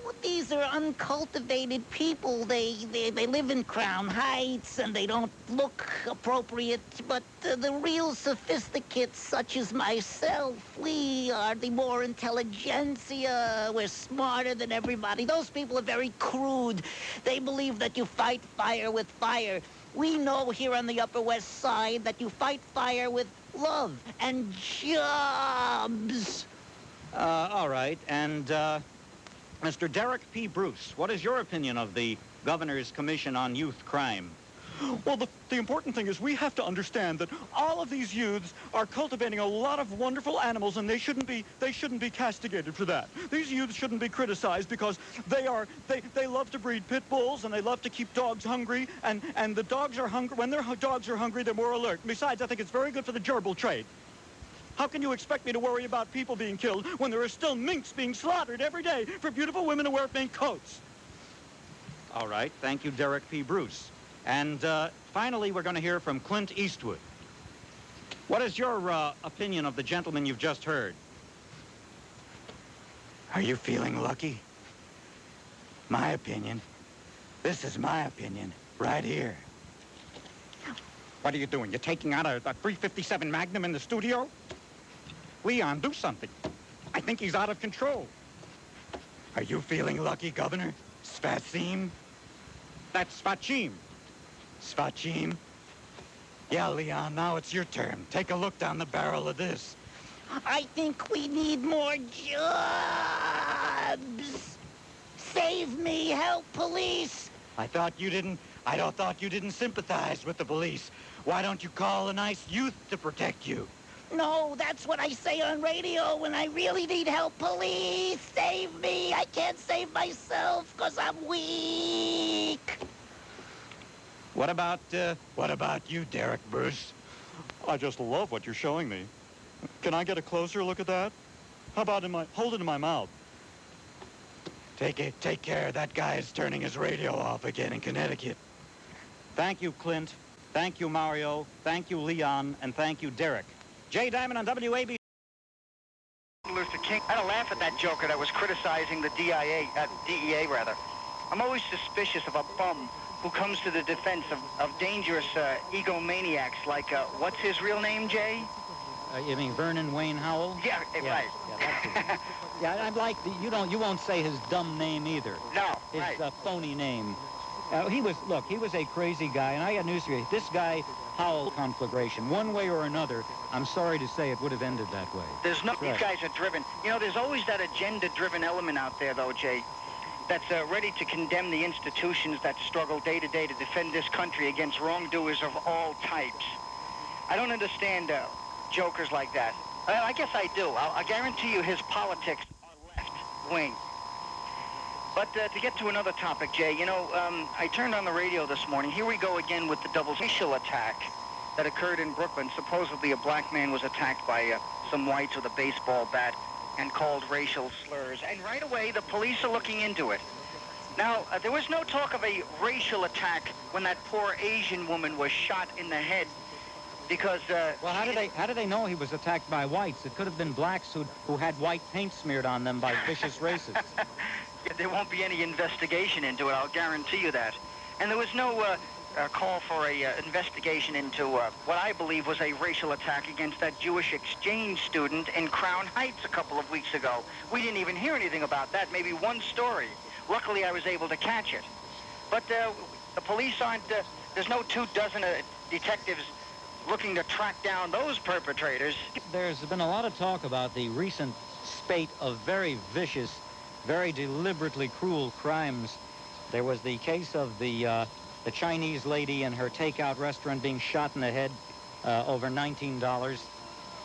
Well, these are uncultivated people. They live in Crown Heights, and they don't look appropriate. But the real sophisticates, such as myself, we are the more intelligentsia. We're smarter than everybody. Those people are very crude. They believe that you fight fire with fire. We know here on the Upper West Side that you fight fire with love and jobs. All right, and Mr. Derek P. Bruce, what is your opinion of the governor's commission on youth crime? Well, the important thing is we have to understand that all of these youths are cultivating a lot of wonderful animals, and they shouldn't be castigated for that. These youths shouldn't be criticized because they love to breed pit bulls, and they love to keep dogs hungry, and the dogs are hungry. When their dogs are hungry, they're more alert. Besides, I think it's very good for the gerbil trade. How can you expect me to worry about people being killed when there are still minks being slaughtered every day for beautiful women who wear mink coats? All right, thank you, Derek P. Bruce. And finally, we're going to hear from Clint Eastwood. What is your opinion of the gentleman you've just heard? Are you feeling lucky? My opinion. This is my opinion, right here. What are you doing? You're taking out a .357 Magnum in the studio? Leon, do something. I think he's out of control. Are you feeling lucky, Governor? Svatsim? That's Svachim. Svachim? Yeah, Leon, now it's your turn. Take a look down the barrel of this. I think we need more jobs. Save me, help, police. I thought you didn't sympathize with the police. Why don't you call a nice youth to protect you? No, that's what I say on radio when I really need help. Police, save me. I can't save myself because I'm weak. What about you, Derek Bruce? I just love what you're showing me. Can I get a closer look at that? How about hold it in my mouth? Take care. That guy is turning his radio off again in Connecticut. Thank you, Clint. Thank you, Mario. Thank you, Leon. And thank you, Derek. Jay Diamond on WABC. Luther King. I had to laugh at that joker that was criticizing the DEA. I'm always suspicious of a bum who comes to the defense of dangerous egomaniacs like, what's his real name, Jay? You mean Vernon Wayne Howell? Yeah, right. Yeah, yeah, I'd like you won't say his dumb name either. No, his right. Phony name. He was a crazy guy, and I got news for you. This guy, Howell, conflagration, one way or another, I'm sorry to say it would have ended that way. There's no, these guys are driven. You know, there's always that agenda-driven element out there, though, Jay, that's ready to condemn the institutions that struggle day to day to defend this country against wrongdoers of all types. I don't understand jokers like that. I guess I do. I guarantee you his politics are left-wing. But to get to another topic, Jay, you know, I turned on the radio this morning. Here we go again with the double racial attack that occurred in Brooklyn. Supposedly a black man was attacked by some whites with a baseball bat and called racial slurs. And right away, the police are looking into it. Now, there was no talk of a racial attack when that poor Asian woman was shot in the head because... well, how do they know he was attacked by whites? It could have been blacks who had white paint smeared on them by vicious racists. There won't be any investigation into it, I'll guarantee you that. And there was no call for a investigation into what I believe was a racial attack against that Jewish exchange student in Crown Heights a couple of weeks ago. We didn't even hear anything about that, maybe one story. Luckily, I was able to catch it. But the police aren't, there's no 24 detectives looking to track down those perpetrators. There's been a lot of talk about the recent spate of very vicious, very deliberately cruel crimes. There was the case of the Chinese lady in her takeout restaurant being shot in the head over $19.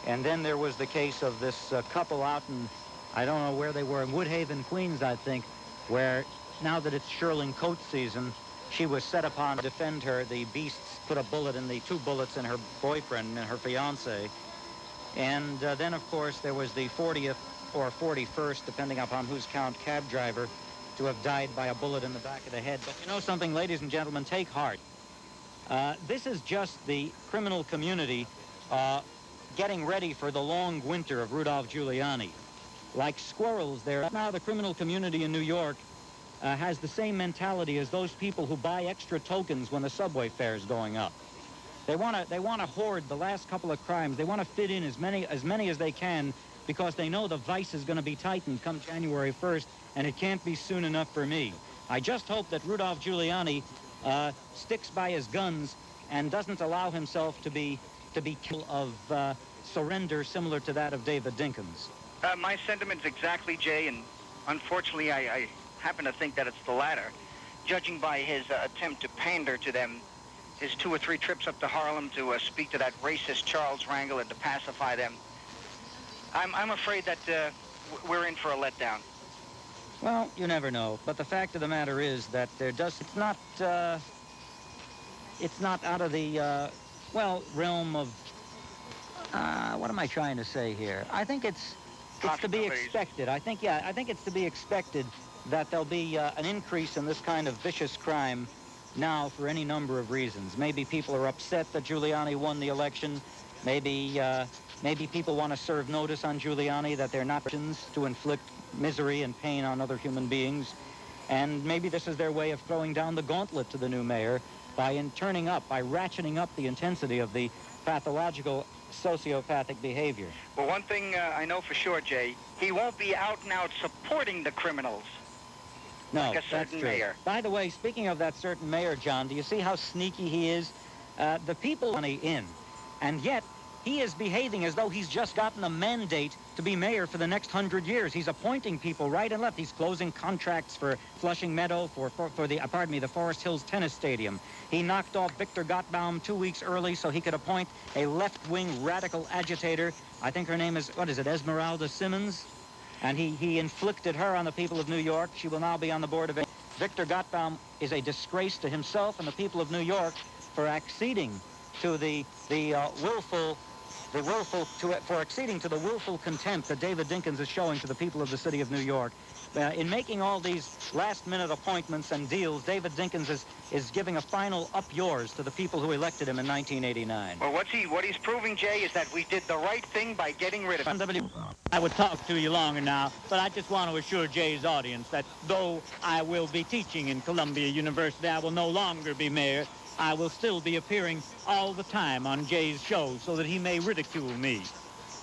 And then there was the case of this couple out in, I don't know where they were, in Woodhaven, Queens, I think, where now that it's shearling coat season, she was set upon to defend her. The beasts put a bullet in the 2 bullets in her boyfriend and her fiance. And then, of course, there was the 40th or 41st, depending upon whose count, cab driver to have died by a bullet in the back of the head. But you know something, ladies and gentlemen, take heart. This is just the criminal community getting ready for the long winter of Rudolph Giuliani. Like squirrels there. Now the criminal community in New York has the same mentality as those people who buy extra tokens when the subway fare is going up. They want to hoard the last couple of crimes. They want to fit in as many as they can because they know the vice is going to be tightened come January 1st, and it can't be soon enough for me. I just hope that Rudolph Giuliani sticks by his guns and doesn't allow himself to be killed of surrender similar to that of David Dinkins. My sentiments exactly, Jay, and unfortunately I happen to think that it's the latter. Judging by his attempt to pander to them, his 2 or 3 trips up to Harlem to speak to that racist Charles Wrangel and to pacify them, I'm afraid that we're in for a letdown. Well, you never know. But the fact of the matter is that it's not out of the, realm of, what am I trying to say here? I think it's to be expected. I think it's to be expected that there'll be an increase in this kind of vicious crime now for any number of reasons. Maybe people are upset that Giuliani won the election. Maybe people want to serve notice on Giuliani that they're not to inflict misery and pain on other human beings. And maybe this is their way of throwing down the gauntlet to the new mayor by ratcheting up the intensity of the pathological sociopathic behavior. Well, one thing I know for sure, Jay, he won't be out and out supporting the criminals. No, like a that's certain true. mayor. By the way, speaking of that certain mayor, John, do you see how sneaky he is? The people are in, and yet he is behaving as though he's just gotten a mandate to be mayor for the next 100 years. He's appointing people right and left. He's closing contracts for Flushing Meadow, for the Forest Hills Tennis Stadium. He knocked off Victor Gottbaum 2 weeks early so he could appoint a left-wing radical agitator. I think her name is, Esmeralda Simmons? And he inflicted her on the people of New York. She will now be on the board of... Victor Gottbaum is a disgrace to himself and the people of New York for acceding to acceding to the willful contempt that David Dinkins is showing to the people of the city of New York. In making all these last-minute appointments and deals, David Dinkins is giving a final up yours to the people who elected him in 1989. Well, what he's proving, Jay, is that we did the right thing by getting rid of him. I would talk to you longer now, but I just want to assure Jay's audience that though I will be teaching in Columbia University, I will no longer be mayor. I will still be appearing all the time on Jay's show so that he may ridicule me.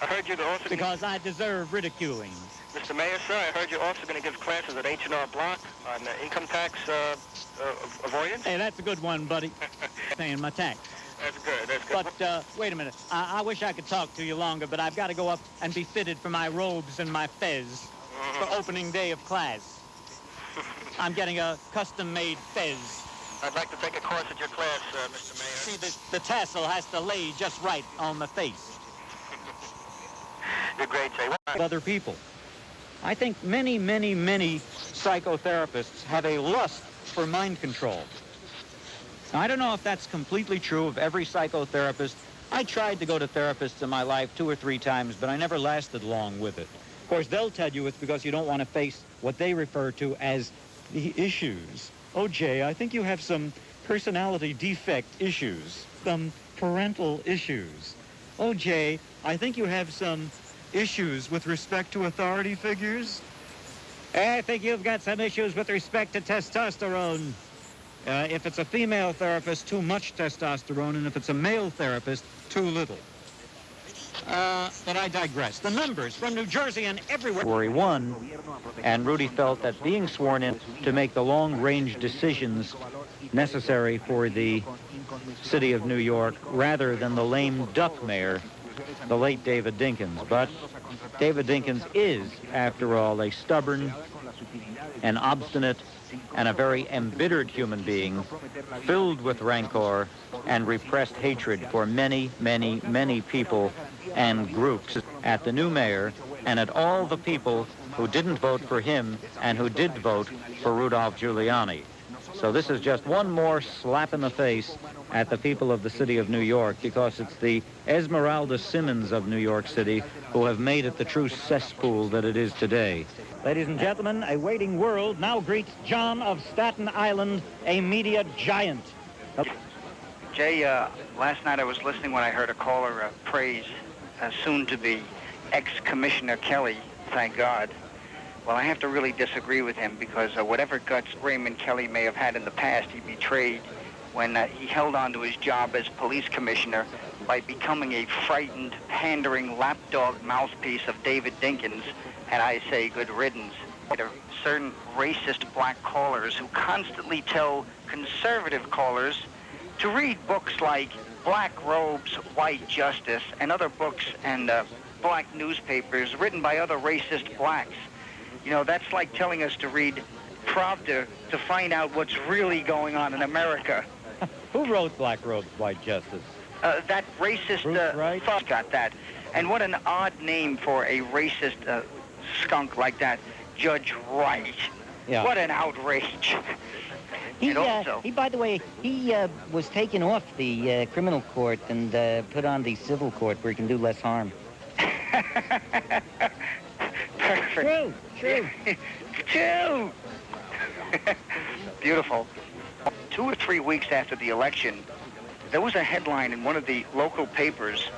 I heard you're also... Because I deserve ridiculing. Mr. Mayor, sir, I heard you're also going to give classes at H&R Block on income tax avoidance. Hey, that's a good one, buddy. Paying my tax. That's good, that's good. But, wait a minute. I wish I could talk to you longer, but I've got to go up and be fitted for my robes and my fez for opening day of class. I'm getting a custom-made fez. I'd like to take a course at your class, Mr. Mayor. See, the tassel has to lay just right on the face. You're great, Jay. Other people. I think many, many, many psychotherapists have a lust for mind control. Now, I don't know if that's completely true of every psychotherapist. I tried to go to therapists in my life 2 or 3 times, but I never lasted long with it. Of course, they'll tell you it's because you don't want to face what they refer to as the issues. Oh, Jay, I think you have some personality defect issues, some parental issues. Oh, Jay, I think you have some issues with respect to authority figures. I think you've got some issues with respect to testosterone. If it's a female therapist, too much testosterone, and if it's a male therapist, too little. But I digress. The numbers from New Jersey and everywhere. Where he won, and Rudy felt that being sworn in to make the long-range decisions necessary for the city of New York rather than the lame duck mayor, the late David Dinkins. But David Dinkins is, after all, a stubborn and obstinate and a very embittered human being, filled with rancor and repressed hatred for many, many, many people and groups. At the new mayor and at all the people who didn't vote for him and who did vote for Rudolph Giuliani. So this is just one more slap in the face at the people of the city of New York, because it's the Esmeralda Simmons of New York City who have made it the true cesspool that it is today. Ladies and gentlemen, a waiting world now greets John of Staten Island, a media giant. Jay, last night I was listening when I heard a caller praise soon-to-be ex-Commissioner Kelly, thank God. Well, I have to really disagree with him, because whatever guts Raymond Kelly may have had in the past, he betrayed when he held on to his job as police commissioner by becoming a frightened, pandering, lapdog mouthpiece of David Dinkins, and I say good riddance. There are certain racist black callers who constantly tell conservative callers to read books like Black Robes, White Justice, and other books and black newspapers written by other racist blacks. You know, that's like telling us to read Pravda to find out what's really going on in America. Who wrote Black Robes, White Justice? That racist fuck got that. And what an odd name for a racist skunk like that, Judge Wright. Yeah. What an outrage. He, by the way, he was taken off the criminal court and put on the civil court where he can do less harm. Perfect. True. True. Beautiful. 2 or 3 weeks after the election, there was a headline in one of the local papers.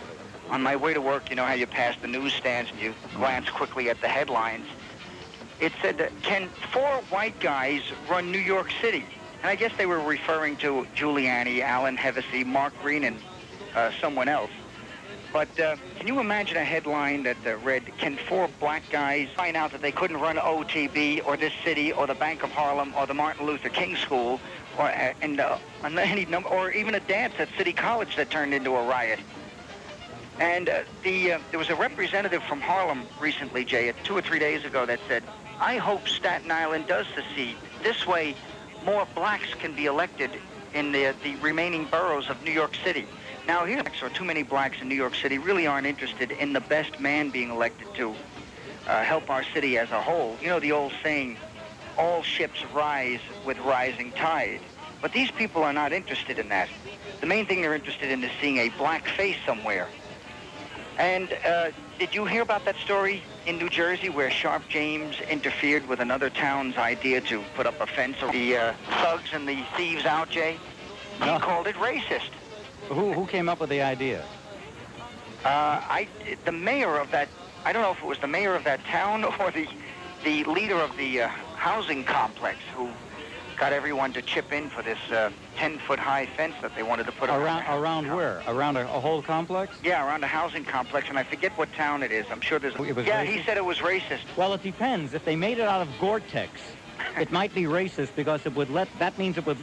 On my way to work, you know how you pass the newsstands and you glance quickly at the headlines. It said, can 4 white guys run New York City? And I guess they were referring to Giuliani, Alan Hevesy, Mark Green, and someone else. But can you imagine a headline that read, can 4 black guys find out that they couldn't run OTB or this city or the Bank of Harlem or the Martin Luther King School or any number, or even a dance at City College that turned into a riot? And there was a representative from Harlem recently, Jay, 2 or 3 days ago, that said, I hope Staten Island does secede. This way, more blacks can be elected in the remaining boroughs of New York City. Now, here, or too many blacks in New York City really aren't interested in the best man being elected to help our city as a whole. You know the old saying, all ships rise with rising tide. But these people are not interested in that. The main thing they're interested in is seeing a black face somewhere. And did you hear about that story in New Jersey where Sharp James interfered with another town's idea to put up a fence for the thugs and the thieves out, Jay? No. He called it racist. Who came up with the idea? The mayor of that, I don't know if it was the mayor of that town or the leader of the housing complex who got everyone to chip in for this 10-foot-high fence that they wanted to put around where? Around a whole complex? Yeah, around a housing complex, and I forget what town it is. I'm sure there's... Yeah, he said it was racist. Well, it depends. If they made it out of Gore-Tex, it might be racist because it would let... That means it would...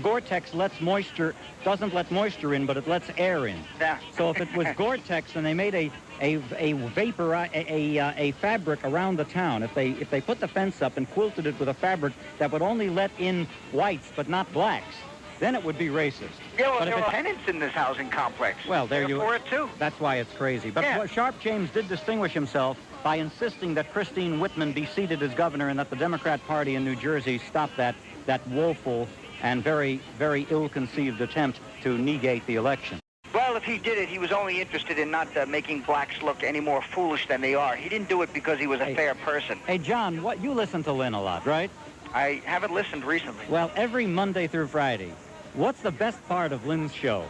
Gore-Tex lets moisture... Doesn't let moisture in, but it lets air in. Yeah. So if it was Gore-Tex and they made a fabric around the town, if they put the fence up and quilted it with a fabric that would only let in whites but not blacks, then it would be racist. Yeah, well, there are tenants in this housing complex. Well, there you... for it, too. That's why it's crazy. But yeah. Sharp James did distinguish himself by insisting that Christine Whitman be seated as governor and that the Democrat Party in New Jersey stop that woeful and very, very ill-conceived attempt to negate the election. Well, if he did it, he was only interested in not making blacks look any more foolish than they are. He didn't do it because he was a fair person. Hey, John, you listen to Lynn a lot, right? I haven't listened recently. Well, every Monday through Friday, what's the best part of Lynn's show?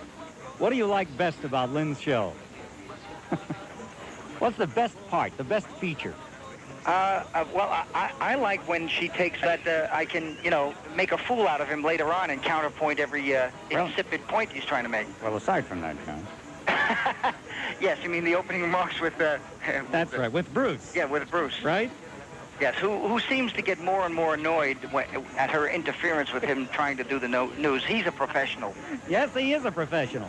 What do you like best about Lynn's show? What's the best part, the best feature? Well, I like when she takes that I can, make a fool out of him later on and counterpoint every insipid point he's trying to make. Well, aside from that, John. Yes, you mean the opening remarks with... That's right, with Bruce. Yeah, with Bruce. Right? Yes, who seems to get more and more annoyed at her interference with him trying to do the news. He's a professional. Yes, he is a professional.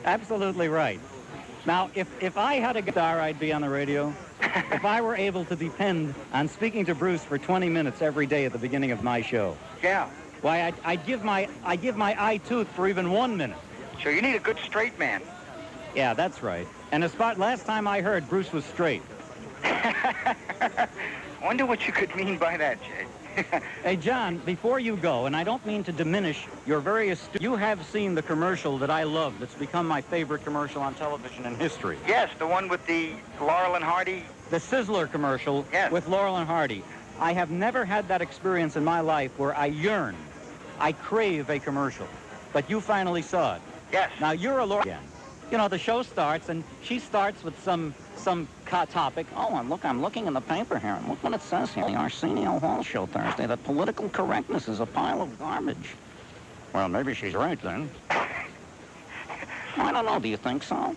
Absolutely right. Now, if I had a star, I'd be on the radio. If I were able to depend on speaking to Bruce for 20 minutes every day at the beginning of my show. Yeah. Why, I'd give my eye tooth for even 1 minute. Sure, you need a good straight man. Yeah, that's right. And last time I heard, Bruce was straight. Wonder what you could mean by that, Jay. Hey, John, before you go, and I don't mean to diminish your very astute... You have seen the commercial that I love that's become my favorite commercial on television in history. Yes, the one with the Laurel and Hardy. The Sizzler commercial with Laurel and Hardy. I have never had that experience in my life where I yearn, I crave a commercial. But you finally saw it. Yes. Now, you're a Laurel again. You know, the show starts, and she starts with some topic. Oh, and look, I'm looking in the paper here, and look what it says here. The Arsenio Hall show Thursday, that political correctness is a pile of garbage. Well, maybe she's right, then. I don't know, do you think so?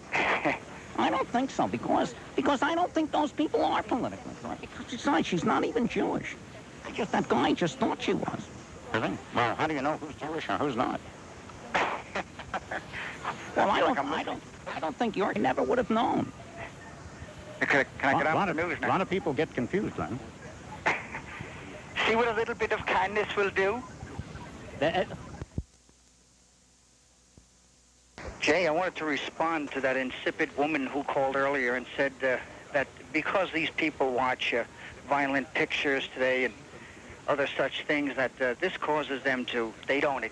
I don't think so, because I don't think those people are politically correct. Because besides, she's not even Jewish. That guy just thought she was. Really? Well, how do you know who's Jewish or who's not? Well, I don't think you never would have known. Can I get on the news now? A lot of people get confused, then. See what a little bit of kindness will do? Jay, I wanted to respond to that insipid woman who called earlier and said that because these people watch violent pictures today and other such things, that this causes them to, they don't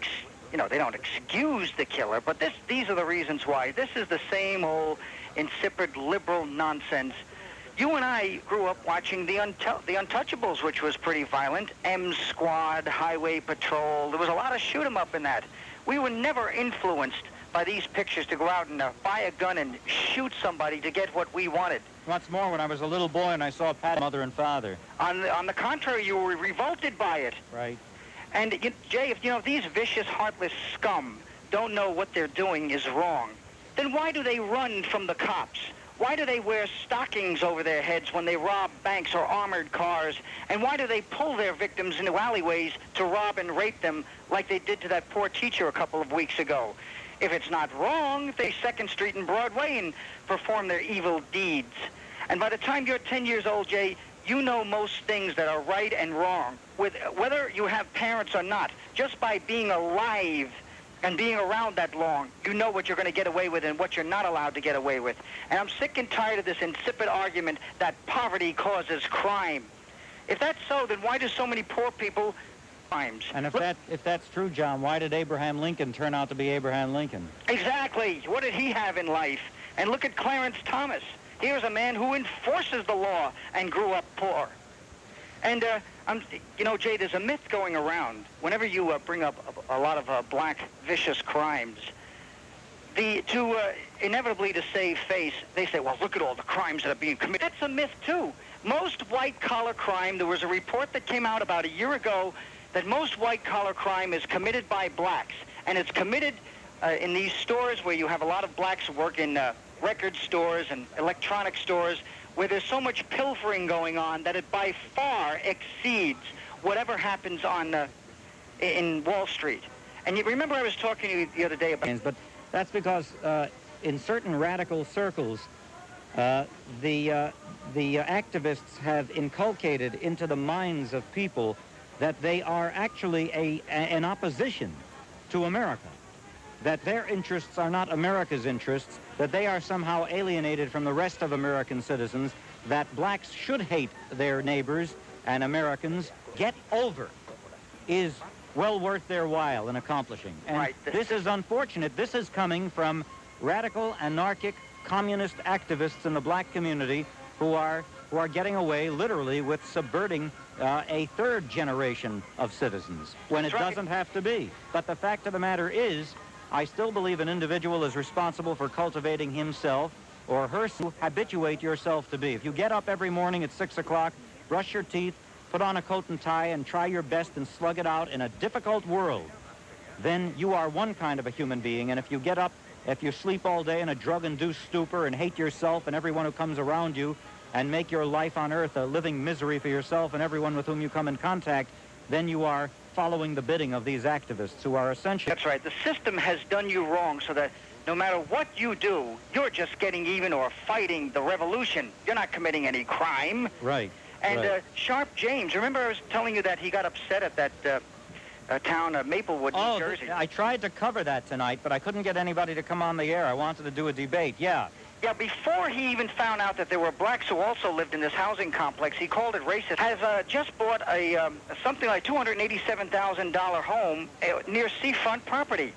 excuse the killer, but these are the reasons why. This is the same old insipid liberal nonsense. You and I grew up watching the Untouchables, which was pretty violent. M Squad, Highway Patrol. There was a lot of shoot 'em up in that. We were never influenced by these pictures to go out and buy a gun and shoot somebody to get what we wanted. What's more, when I was a little boy and I saw Pat's mother and father. On the contrary, you were revolted by it. Right. And, Jay, if these vicious, heartless scum don't know what they're doing is wrong, then why do they run from the cops? Why do they wear stockings over their heads when they rob banks or armored cars? And why do they pull their victims into alleyways to rob and rape them like they did to that poor teacher a couple of weeks ago? If it's not wrong, they 2nd Street and Broadway and perform their evil deeds. And by the time you're 10 years old, Jay, you know most things that are right and wrong, whether you have parents or not. Just by being alive and being around that long, you know what you're going to get away with and what you're not allowed to get away with. And I'm sick and tired of this insipid argument that poverty causes crime. If that's so, then why do so many poor people crimes? And if that's true, John, why did Abraham Lincoln turn out to be Abraham Lincoln? Exactly. What did he have in life? And look at Clarence Thomas. Here's a man who enforces the law and grew up poor. And, Jay, there's a myth going around. Whenever you bring up a lot of black vicious crimes, inevitably to save face, they say, well, look at all the crimes that are being committed. That's a myth, too. Most white-collar crime, there was a report that came out about a year ago that most white-collar crime is committed by blacks. And it's committed in these stores where you have a lot of blacks who work in record stores and electronic stores, where there's so much pilfering going on that it by far exceeds whatever happens in Wall Street. And you remember I was talking to you the other day about... But that's because in certain radical circles, the activists have inculcated into the minds of people that they are actually an opposition to America, that their interests are not America's interests, that they are somehow alienated from the rest of American citizens, that blacks should hate their neighbors and Americans. Get over is well worth their while in accomplishing. And right. This is unfortunate. This is coming from radical, anarchic, communist activists in the black community who are getting away literally with subverting a third generation of citizens when it doesn't have to be. But the fact of the matter is, I still believe an individual is responsible for cultivating himself or herself. Habituate yourself to be. If you get up every morning at 6 o'clock brush your teeth, put on a coat and tie, and try your best and slug it out in a difficult world, then you are one kind of a human being. And if you get up, if you sleep all day in a drug-induced stupor and hate yourself and everyone who comes around you and make your life on earth a living misery for yourself and everyone with whom you come in contact, then you are following the bidding of these activists who are essentially... That's right. The system has done you wrong so that no matter what you do, you're just getting even or fighting the revolution. You're not committing any crime. Right. And right. Sharp James, remember I was telling you that he got upset at that town, Maplewood, New Jersey? I tried to cover that tonight, but I couldn't get anybody to come on the air. I wanted to do a debate, yeah. Yeah, before he even found out that there were blacks who also lived in this housing complex, he called it racist. Has just bought a something like $287,000 home near seafront property,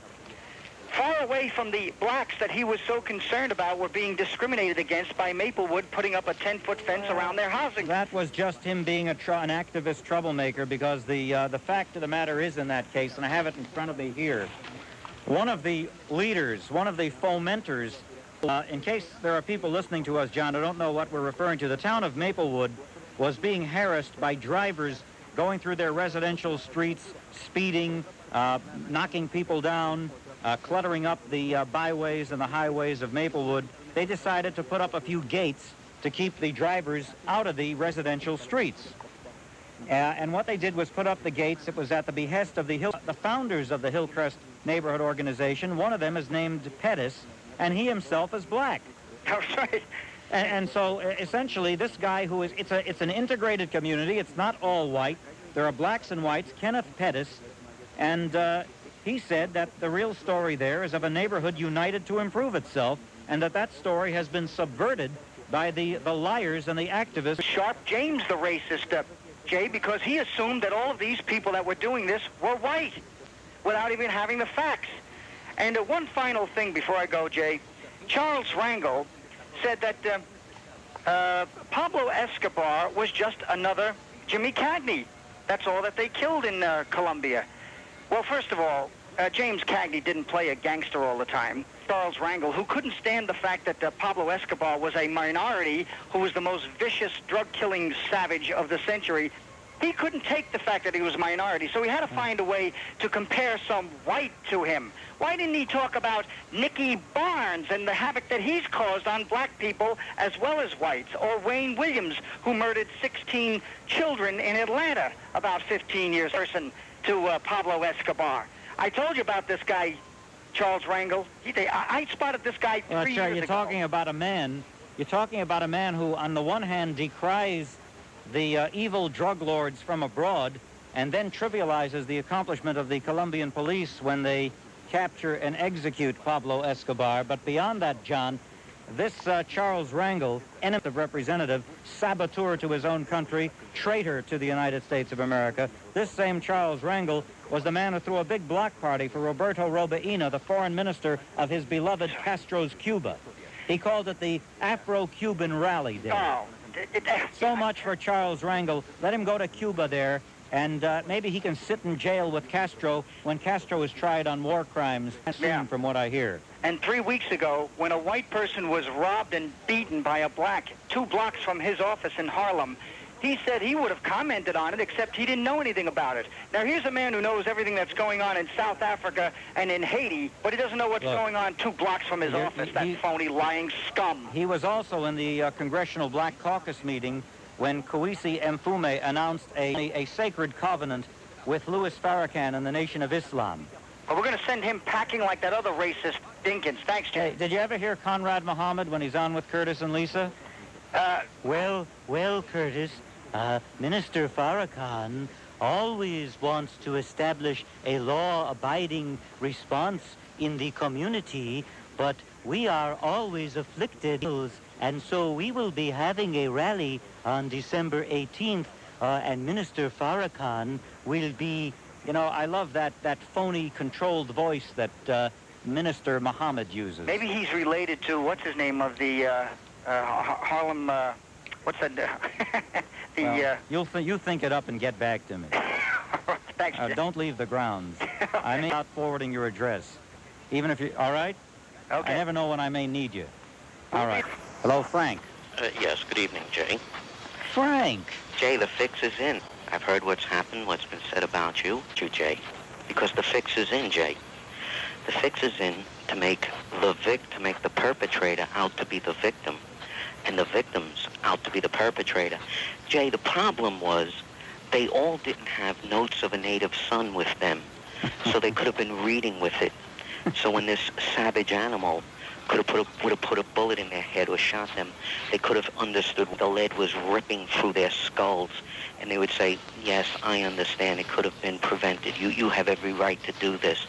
far away from the blacks that he was so concerned about were being discriminated against by Maplewood putting up a 10-foot fence around their housing. That was just him being an activist troublemaker, because the fact of the matter is, in that case, and I have it in front of me here, one of the leaders, one of the fomenters, in case there are people listening to us, John, who don't know what we're referring to, the town of Maplewood was being harassed by drivers going through their residential streets, speeding, knocking people down, cluttering up the byways and the highways of Maplewood. They decided to put up a few gates to keep the drivers out of the residential streets. And what they did was put up the gates. It was at the behest of the founders of the Hillcrest Neighborhood Organization. One of them is named Pettis, and he himself is black. That's right. And so essentially this guy who is, it's an integrated community. It's not all white. There are blacks and whites. Kenneth Pettis, and he said that the real story there is of a neighborhood united to improve itself, and that story has been subverted by the liars and the activists. Sharp James, the racist, Jay, because he assumed that all of these people that were doing this were white without even having the facts. And one final thing before I go, Jay. Charles Rangel said that Pablo Escobar was just another Jimmy Cagney. That's all that they killed in Colombia. Well, first of all, James Cagney didn't play a gangster all the time. Charles Rangel, who couldn't stand the fact that Pablo Escobar was a minority who was the most vicious drug-killing savage of the century, he couldn't take the fact that he was a minority, so he had to find a way to compare some white to him. Why didn't he talk about Nicky Barnes and the havoc that he's caused on black people as well as whites, or Wayne Williams, who murdered 16 children in Atlanta about 15 years person to Pablo Escobar? I told you about this guy, Charles Rangel. I spotted this guy 3 years ago. You're talking about a man who, on the one hand, decries the evil drug lords from abroad, and then trivializes the accomplishment of the Colombian police when they capture and execute Pablo Escobar. But beyond that, John, this Charles Rangel, enemy of representative, saboteur to his own country, traitor to the United States of America, this same Charles Rangel was the man who threw a big block party for Roberto Robaina, the foreign minister of his beloved Castro's Cuba. He called it the Afro-Cuban Rally Day. Oh. So much for Charles Rangel. Let him go to Cuba there, and maybe he can sit in jail with Castro when Castro is tried on war crimes, soon, from what I hear. And 3 weeks ago, when a white person was robbed and beaten by a black 2 blocks from his office in Harlem, he said he would have commented on it, except he didn't know anything about it. Now, here's a man who knows everything that's going on in South Africa and in Haiti, but he doesn't know what's going on 2 blocks from his office, that phony, lying scum. He was also in the Congressional Black Caucus meeting when Kwesi Mfume announced a sacred covenant with Louis Farrakhan and the Nation of Islam. Well, we're going to send him packing like that other racist Dinkins. Thanks, Jay. Hey, did you ever hear Conrad Muhammad when he's on with Curtis and Lisa? Well, Curtis, Minister Farrakhan always wants to establish a law-abiding response in the community, but we are always afflicted, and so we will be having a rally on December 18th, and Minister Farrakhan will be, you know, I love that phony, controlled voice that Minister Muhammad uses. Maybe he's related to, what's his name, of the Harlem, what's that? You think it up and get back to me. Thanks, don't leave the grounds. I may not forwarding your address. Even if you, all right? Okay. I never know when I may need you. All right. Hello, Frank. Yes, good evening, Jay. Frank. Jay, the fix is in. I've heard what's happened, what's been said about you, Jay. Because the fix is in, Jay. The fix is in to make the perpetrator out to be the victim, and the victims out to be the perpetrator. Jay, the problem was they all didn't have notes of a native son with them, so they could have been reading with it. So when this savage animal would have put a bullet in their head or shot them, they could have understood the lead was ripping through their skulls, and they would say, yes, I understand, it could have been prevented. You have every right to do this.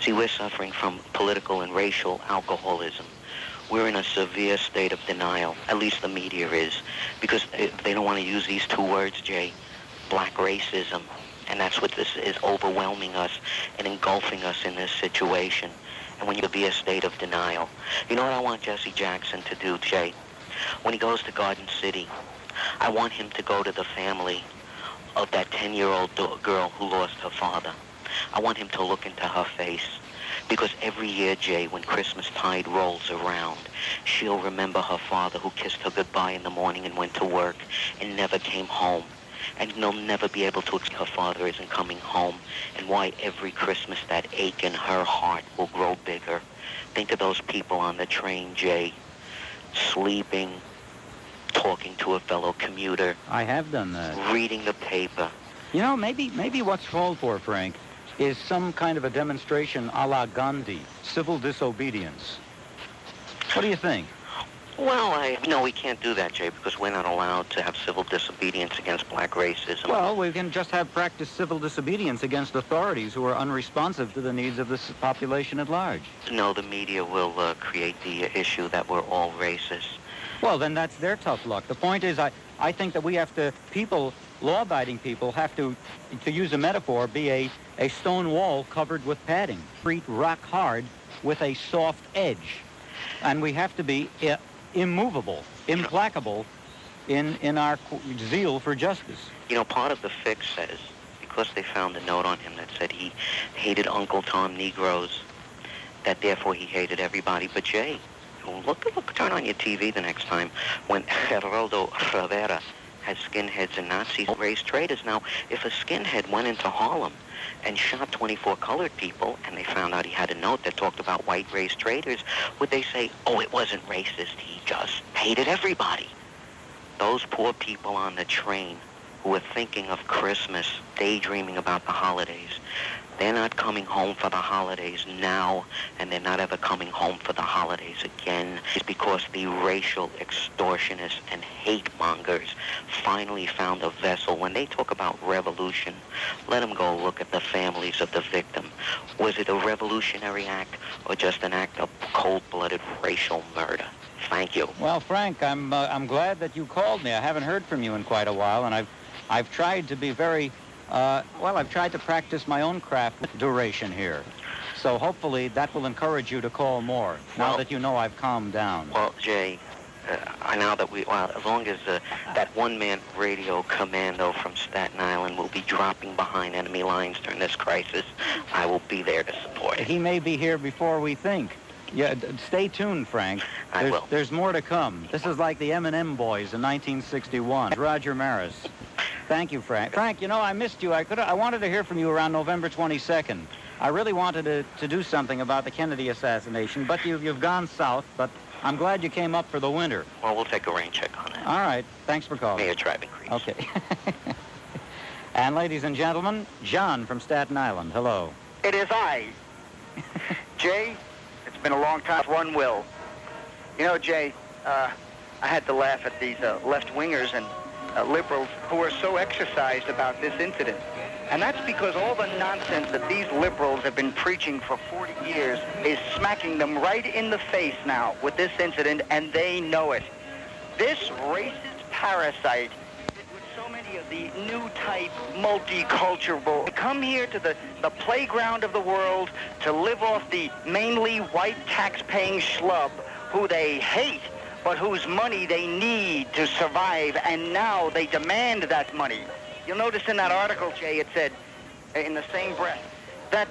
See, we're suffering from political and racial alcoholism. We're in a severe state of denial, at least the media is, because they don't want to use these two words, Jay, black racism, and that's what this is, overwhelming us and engulfing us in this situation. And when you be a state of denial, you know what I want Jesse Jackson to do, Jay? When he goes to Garden City, I want him to go to the family of that 10-year-old girl who lost her father. I want him to look into her face. Because every year, Jay, when Christmas tide rolls around, she'll remember her father who kissed her goodbye in the morning and went to work and never came home. And they'll never be able to explain her father isn't coming home, and why every Christmas that ache in her heart will grow bigger. Think of those people on the train, Jay, sleeping, talking to a fellow commuter. I have done that. Reading the paper. You know, maybe what's called for, Frank, is some kind of a demonstration a la Gandhi, civil disobedience. What do you think? Well, no, we can't do that, Jay, because we're not allowed to have civil disobedience against black racism. Well, we can just have practiced civil disobedience against authorities who are unresponsive to the needs of the population at large. No, the media will create the issue that we're all racist. Well, then that's their tough luck. The point is, I think that we have to, law-abiding people have to use a metaphor, be a stone wall covered with padding. Treat rock hard with a soft edge. And we have to be immovable, implacable in our zeal for justice. You know, part of the fix says, because they found a note on him that said he hated Uncle Tom Negroes, that therefore he hated everybody but Jay. Look, turn on your TV the next time when Geraldo Rivera has skinheads and Nazis race traitors. Now, if a skinhead went into Harlem and shot 24 colored people, and they found out he had a note that talked about white race traitors, would they say, oh, it wasn't racist, he just hated everybody? Those poor people on the train who were thinking of Christmas, daydreaming about the holidays, they're not coming home for the holidays now, and they're not ever coming home for the holidays again. It's because the racial extortionists and hate mongers finally found a vessel. When they talk about revolution, let them go look at the families of the victim. Was it a revolutionary act or just an act of cold-blooded racial murder? Thank you. Well, Frank, I'm glad that you called me. I haven't heard from you in quite a while, and I've tried to be very... I've tried to practice my own craft with duration here. So hopefully that will encourage you to call more, now that you know I've calmed down. Well, Jay, as long as that one-man radio commando from Staten Island will be dropping behind enemy lines during this crisis, I will be there to support it. He may be here before we think. Yeah, stay tuned, Frank. I will. There's more to come. This is like the M&M Boys in 1961. Roger Maris. Thank you, Frank. Frank, you know, I missed you. I wanted to hear from you around November 22nd. I really wanted to do something about the Kennedy assassination, but you've gone south, but I'm glad you came up for the winter. Well, we'll take a rain check on that. All right. Thanks for calling. May your tribe increase. Okay. And ladies and gentlemen, John from Staten Island. Hello. It is I. Jay, it's been a long time. One will. You know, Jay, I had to laugh at these left-wingers and liberals who are so exercised about this incident. And that's because all the nonsense that these liberals have been preaching for 40 years is smacking them right in the face now with this incident, and they know it. This racist parasite with so many of the new type multicultural come here to the playground of the world to live off the mainly white tax-paying schlub who they hate, but whose money they need to survive, and now they demand that money. You'll notice in that article, Jay, it said, in the same breath, that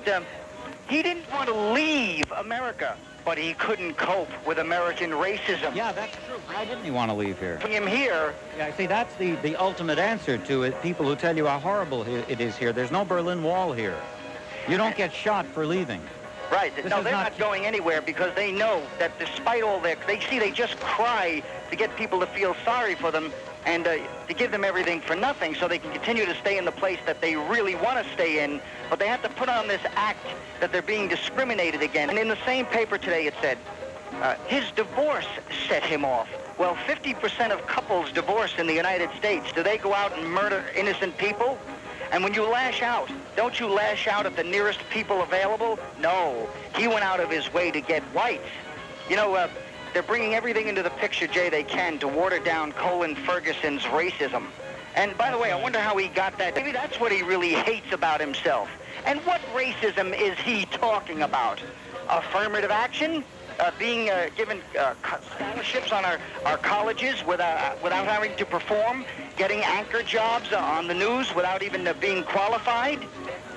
he didn't want to leave America, but he couldn't cope with American racism. Yeah, that's true. Why didn't he want to leave here? Bring him here. Yeah, see, that's the ultimate answer to it. People who tell you how horrible it is here. There's no Berlin Wall here. You don't get shot for leaving. Right. No, they're not going anywhere because they know that despite all their... They just cry to get people to feel sorry for them and to give them everything for nothing so they can continue to stay in the place that they really want to stay in. But they have to put on this act that they're being discriminated against. And in the same paper today it said, his divorce set him off. Well, 50% of couples divorce in the United States. Do they go out and murder innocent people? And when you lash out, don't you lash out at the nearest people available? No. He went out of his way to get whites. You know, they're bringing everything into the picture, Jay, they can to water down Colin Ferguson's racism. And by the way, I wonder how he got that. Maybe that's what he really hates about himself. And what racism is he talking about? Affirmative action? Being given scholarships on our colleges without having to perform, getting anchor jobs on the news without even being qualified,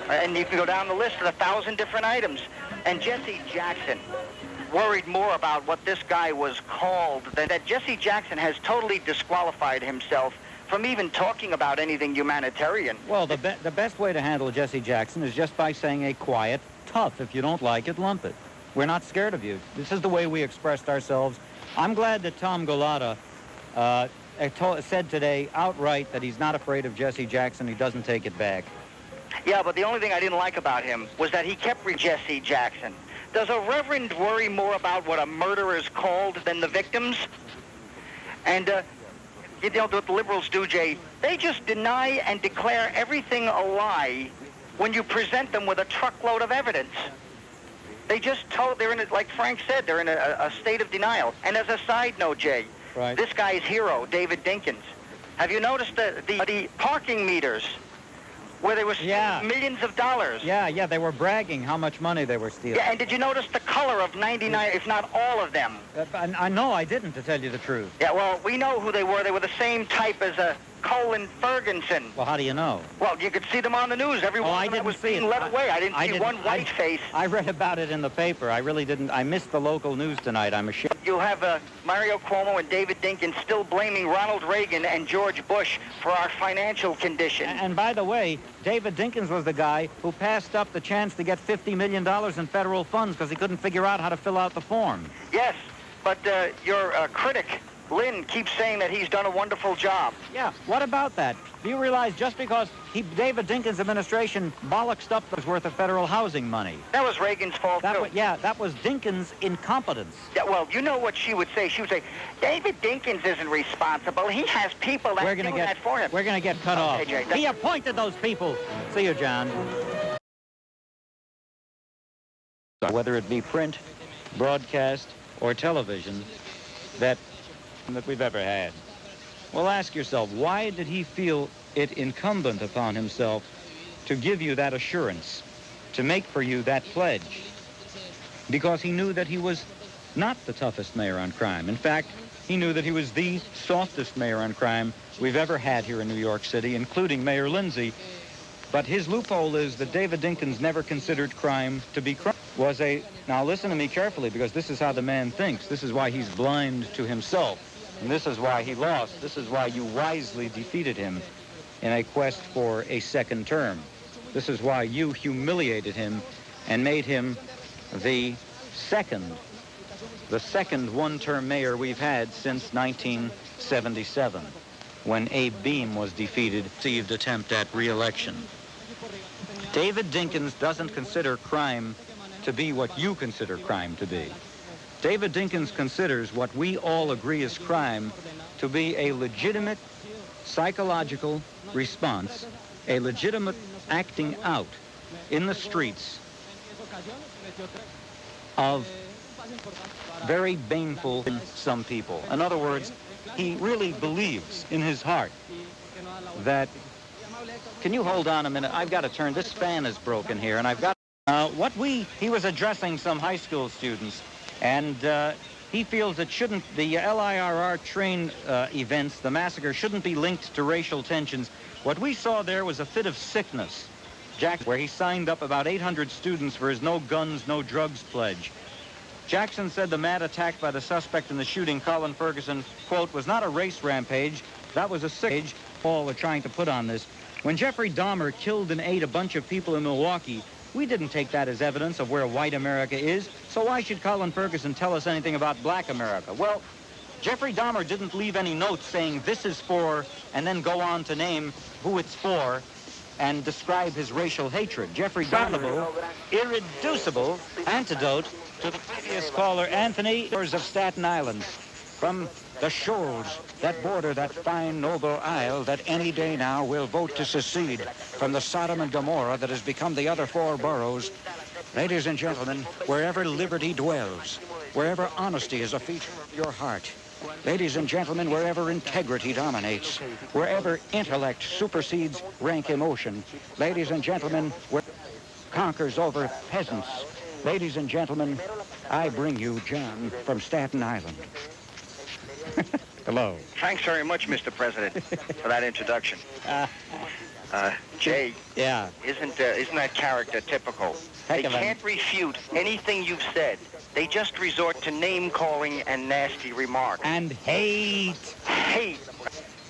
and you can go down the list of 1,000 different items. And Jesse Jackson worried more about what this guy was called than that Jesse Jackson has totally disqualified himself from even talking about anything humanitarian. Well, the best way to handle Jesse Jackson is just by saying a quiet, tough, if you don't like it, lump it. We're not scared of you. This is the way we expressed ourselves. I'm glad that Tom Galata said today outright that he's not afraid of Jesse Jackson. He doesn't take it back. Yeah, but the only thing I didn't like about him was that he kept Jesse Jackson. Does a reverend worry more about what a murderer is called than the victims? And you know what the liberals do, Jay? They just deny and declare everything a lie when you present them with a truckload of evidence. They just they're in it, like Frank said, they're in a state of denial. And as a side note, Jay, right. This guy's hero, David Dinkins, have you noticed the parking meters where they were stealing millions of dollars? Yeah, they were bragging how much money they were stealing. Yeah, and did you notice the color of 99, if not all of them? I didn't, to tell you the truth. Yeah, well, we know who they were. They were the same type as Colin Ferguson. Well, how do you know? Well, you could see them on the news. Everyone that was being led away. I didn't see one white face. I read about it in the paper. I really didn't. I missed the local news tonight. I'm ashamed. You have Mario Cuomo and David Dinkins still blaming Ronald Reagan and George Bush for our financial condition. And by the way, David Dinkins was the guy who passed up the chance to get $50 million in federal funds because he couldn't figure out how to fill out the form. Yes, but your critic, Lynn, keeps saying that he's done a wonderful job. Yeah, what about that? Do you realize just because David Dinkins' administration bollocksed up was worth of federal housing money? That was Reagan's fault, too. That was Dinkins' incompetence. Yeah, well, you know what she would say. She would say, David Dinkins isn't responsible. He has people that do that for him. We're going to get cut off. Jay, he appointed those people. See you, John. Whether it be print, broadcast, or television, that we've ever had. Well, ask yourself, why did he feel it incumbent upon himself to give you that assurance, to make for you that pledge? Because he knew that he was not the toughest mayor on crime. In fact, he knew that he was the softest mayor on crime we've ever had here in New York City, including Mayor Lindsay. But his loophole is that David Dinkins never considered crime to be crime. Now listen to me carefully, because this is how the man thinks. This is why he's blind to himself. And this is why he lost. This is why you wisely defeated him in a quest for a second term. This is why you humiliated him and made him the second one-term mayor we've had since 1977, when Abe Beame was defeated, received attempt at re-election. David Dinkins doesn't consider crime to be what you consider crime to be. David Dinkins considers what we all agree is crime to be a legitimate psychological response, a legitimate acting out in the streets of very baneful some people. In other words, he really believes in his heart that... Can you hold on a minute? I've got to turn. This fan is broken here, and I've got... He was addressing some high school students, and he feels that the LIRR train events, the massacre, shouldn't be linked to racial tensions. What we saw there was a fit of sickness, where he signed up about 800 students for his no guns, no drugs pledge. Jackson said the mad attack by the suspect in the shooting, Colin Ferguson, quote, was not a race rampage. That was a siege. Paul were trying to put on this. When Jeffrey Dahmer killed and ate a bunch of people in Milwaukee, we didn't take that as evidence of where white America is. So why should Colin Ferguson tell us anything about black America? Well, Jeffrey Dahmer didn't leave any notes saying this is for, and then go on to name who it's for and describe his racial hatred. Jeffrey Dahmer, irreducible antidote to the previous caller, Anthony, of Staten Island, from the shores that border that fine, noble isle that any day now will vote to secede from the Sodom and Gomorrah that has become the other four boroughs. Ladies and gentlemen, wherever liberty dwells, wherever honesty is a feature of your heart, ladies and gentlemen, wherever integrity dominates, wherever intellect supersedes rank emotion, ladies and gentlemen, where conquers over peasants, ladies and gentlemen, I bring you John from Staten Island. Hello. Thanks very much, Mr. President, for that introduction. Jay. Yeah. Isn't that character typical? They can't refute anything you've said. They just resort to name-calling and nasty remarks. And hate. Hate.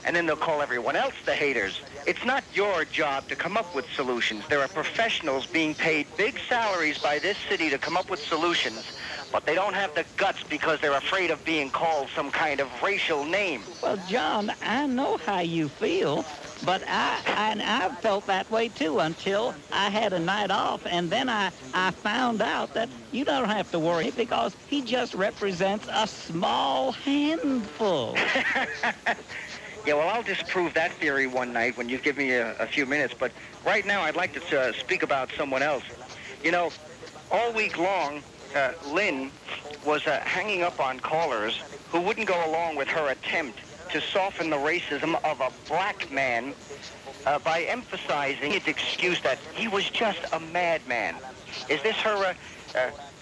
And then they'll call everyone else the haters. It's not your job to come up with solutions. There are professionals being paid big salaries by this city to come up with solutions, but they don't have the guts because they're afraid of being called some kind of racial name. Well, John, I know how you feel, but I felt that way too until I had a night off, and then I found out that you don't have to worry because he just represents a small handful. Yeah, well, I'll disprove that theory one night when you give me a few minutes, but right now I'd like to speak about someone else. You know, all week long, Lynn was hanging up on callers who wouldn't go along with her attempt to soften the racism of a black man by emphasizing its excuse that he was just a madman. Is this her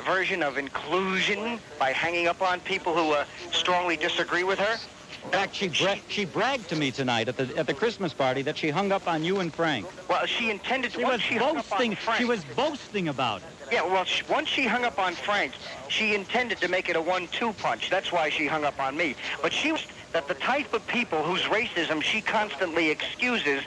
version of inclusion by hanging up on people who strongly disagree with her? In fact, she bragged to me tonight at the Christmas party that she hung up on you and Frank. Well, she intended to. She was boasting about it. Yeah, well, once she hung up on Frank, she intended to make it a 1-2 punch. That's why she hung up on me. But she was that the type of people whose racism she constantly excuses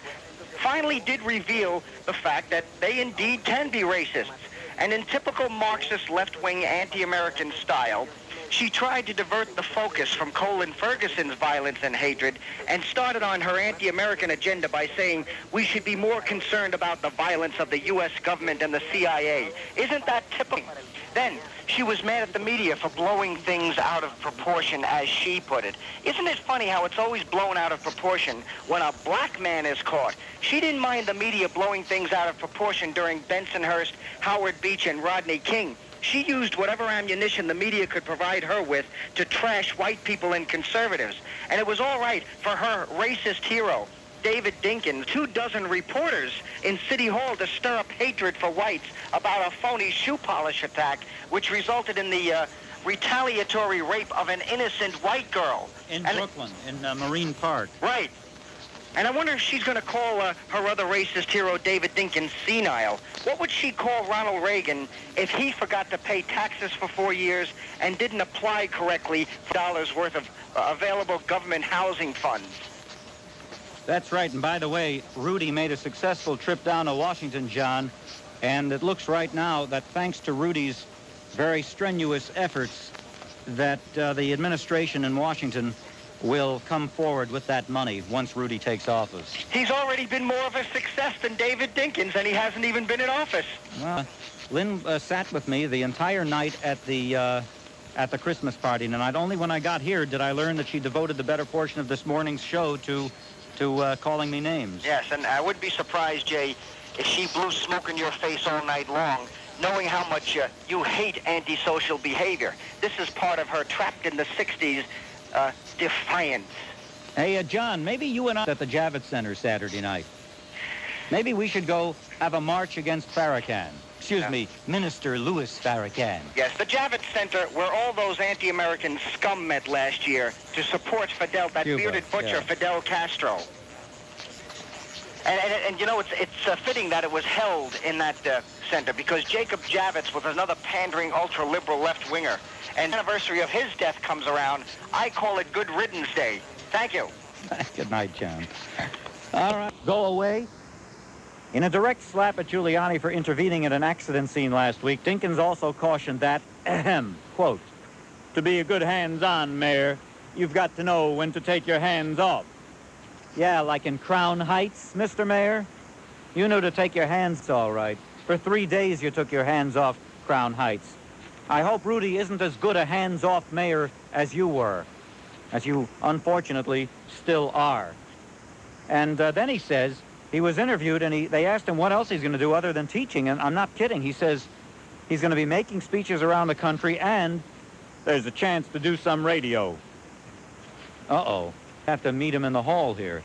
finally did reveal the fact that they indeed can be racists. And in typical Marxist left-wing anti-American style, she tried to divert the focus from Colin Ferguson's violence and hatred and started on her anti-American agenda by saying we should be more concerned about the violence of the U.S. government and the CIA. Isn't that typical? Then she was mad at the media for blowing things out of proportion, as she put it. Isn't it funny how it's always blown out of proportion when a black man is caught? She didn't mind the media blowing things out of proportion during Bensonhurst, Howard Beach, and Rodney King. She used whatever ammunition the media could provide her with to trash white people and conservatives. And it was all right for her racist hero, David Dinkins, 24 reporters in City Hall to stir up hatred for whites about a phony shoe polish attack, which resulted in the retaliatory rape of an innocent white girl. In Brooklyn, in Marine Park. Right. And I wonder if she's going to call her other racist hero, David Dinkins, senile. What would she call Ronald Reagan if he forgot to pay taxes for 4 years and didn't apply correctly dollars worth of available government housing funds? That's right. And by the way, Rudy made a successful trip down to Washington, John. And it looks right now that thanks to Rudy's very strenuous efforts that the administration in Washington will come forward with that money once Rudy takes office. He's already been more of a success than David Dinkins, and he hasn't even been in office. Well, Lynn sat with me the entire night at the Christmas party tonight. Only when I got here did I learn that she devoted the better portion of this morning's show to calling me names. Yes, and I wouldn't be surprised, Jay, if she blew smoke in your face all night long, knowing how much you hate antisocial behavior. This is part of her trapped in the 60s defiance. Hey, John, maybe you and I at the Javits Center Saturday night. Maybe we should go have a march against Farrakhan. Excuse me, Minister Louis Farrakhan. Yes, the Javits Center, where all those anti-American scum met last year to support Fidel, that Cuba, bearded butcher, yeah. Fidel Castro. And you know, it's fitting that it was held in that center because Jacob Javits was another pandering ultra-liberal left-winger. and the anniversary of his death comes around, I call it Good Riddance Day. Thank you. Good night, John. All right, go away. In a direct slap at Giuliani for intervening at an accident scene last week, Dinkins also cautioned that, quote, To be a good hands-on mayor, you've got to know when to take your hands off. Yeah, like in Crown Heights, Mr. Mayor? You knew to take your hands all right. For 3 days you took your hands off Crown Heights. I hope Rudy isn't as good a hands-off mayor as you were, as you unfortunately still are. And then he says, he was interviewed and they asked him what else he's going to do other than teaching, and I'm not kidding. He says he's going to be making speeches around the country and There's a chance to do some radio. uh-oh, have to meet him in the hall here.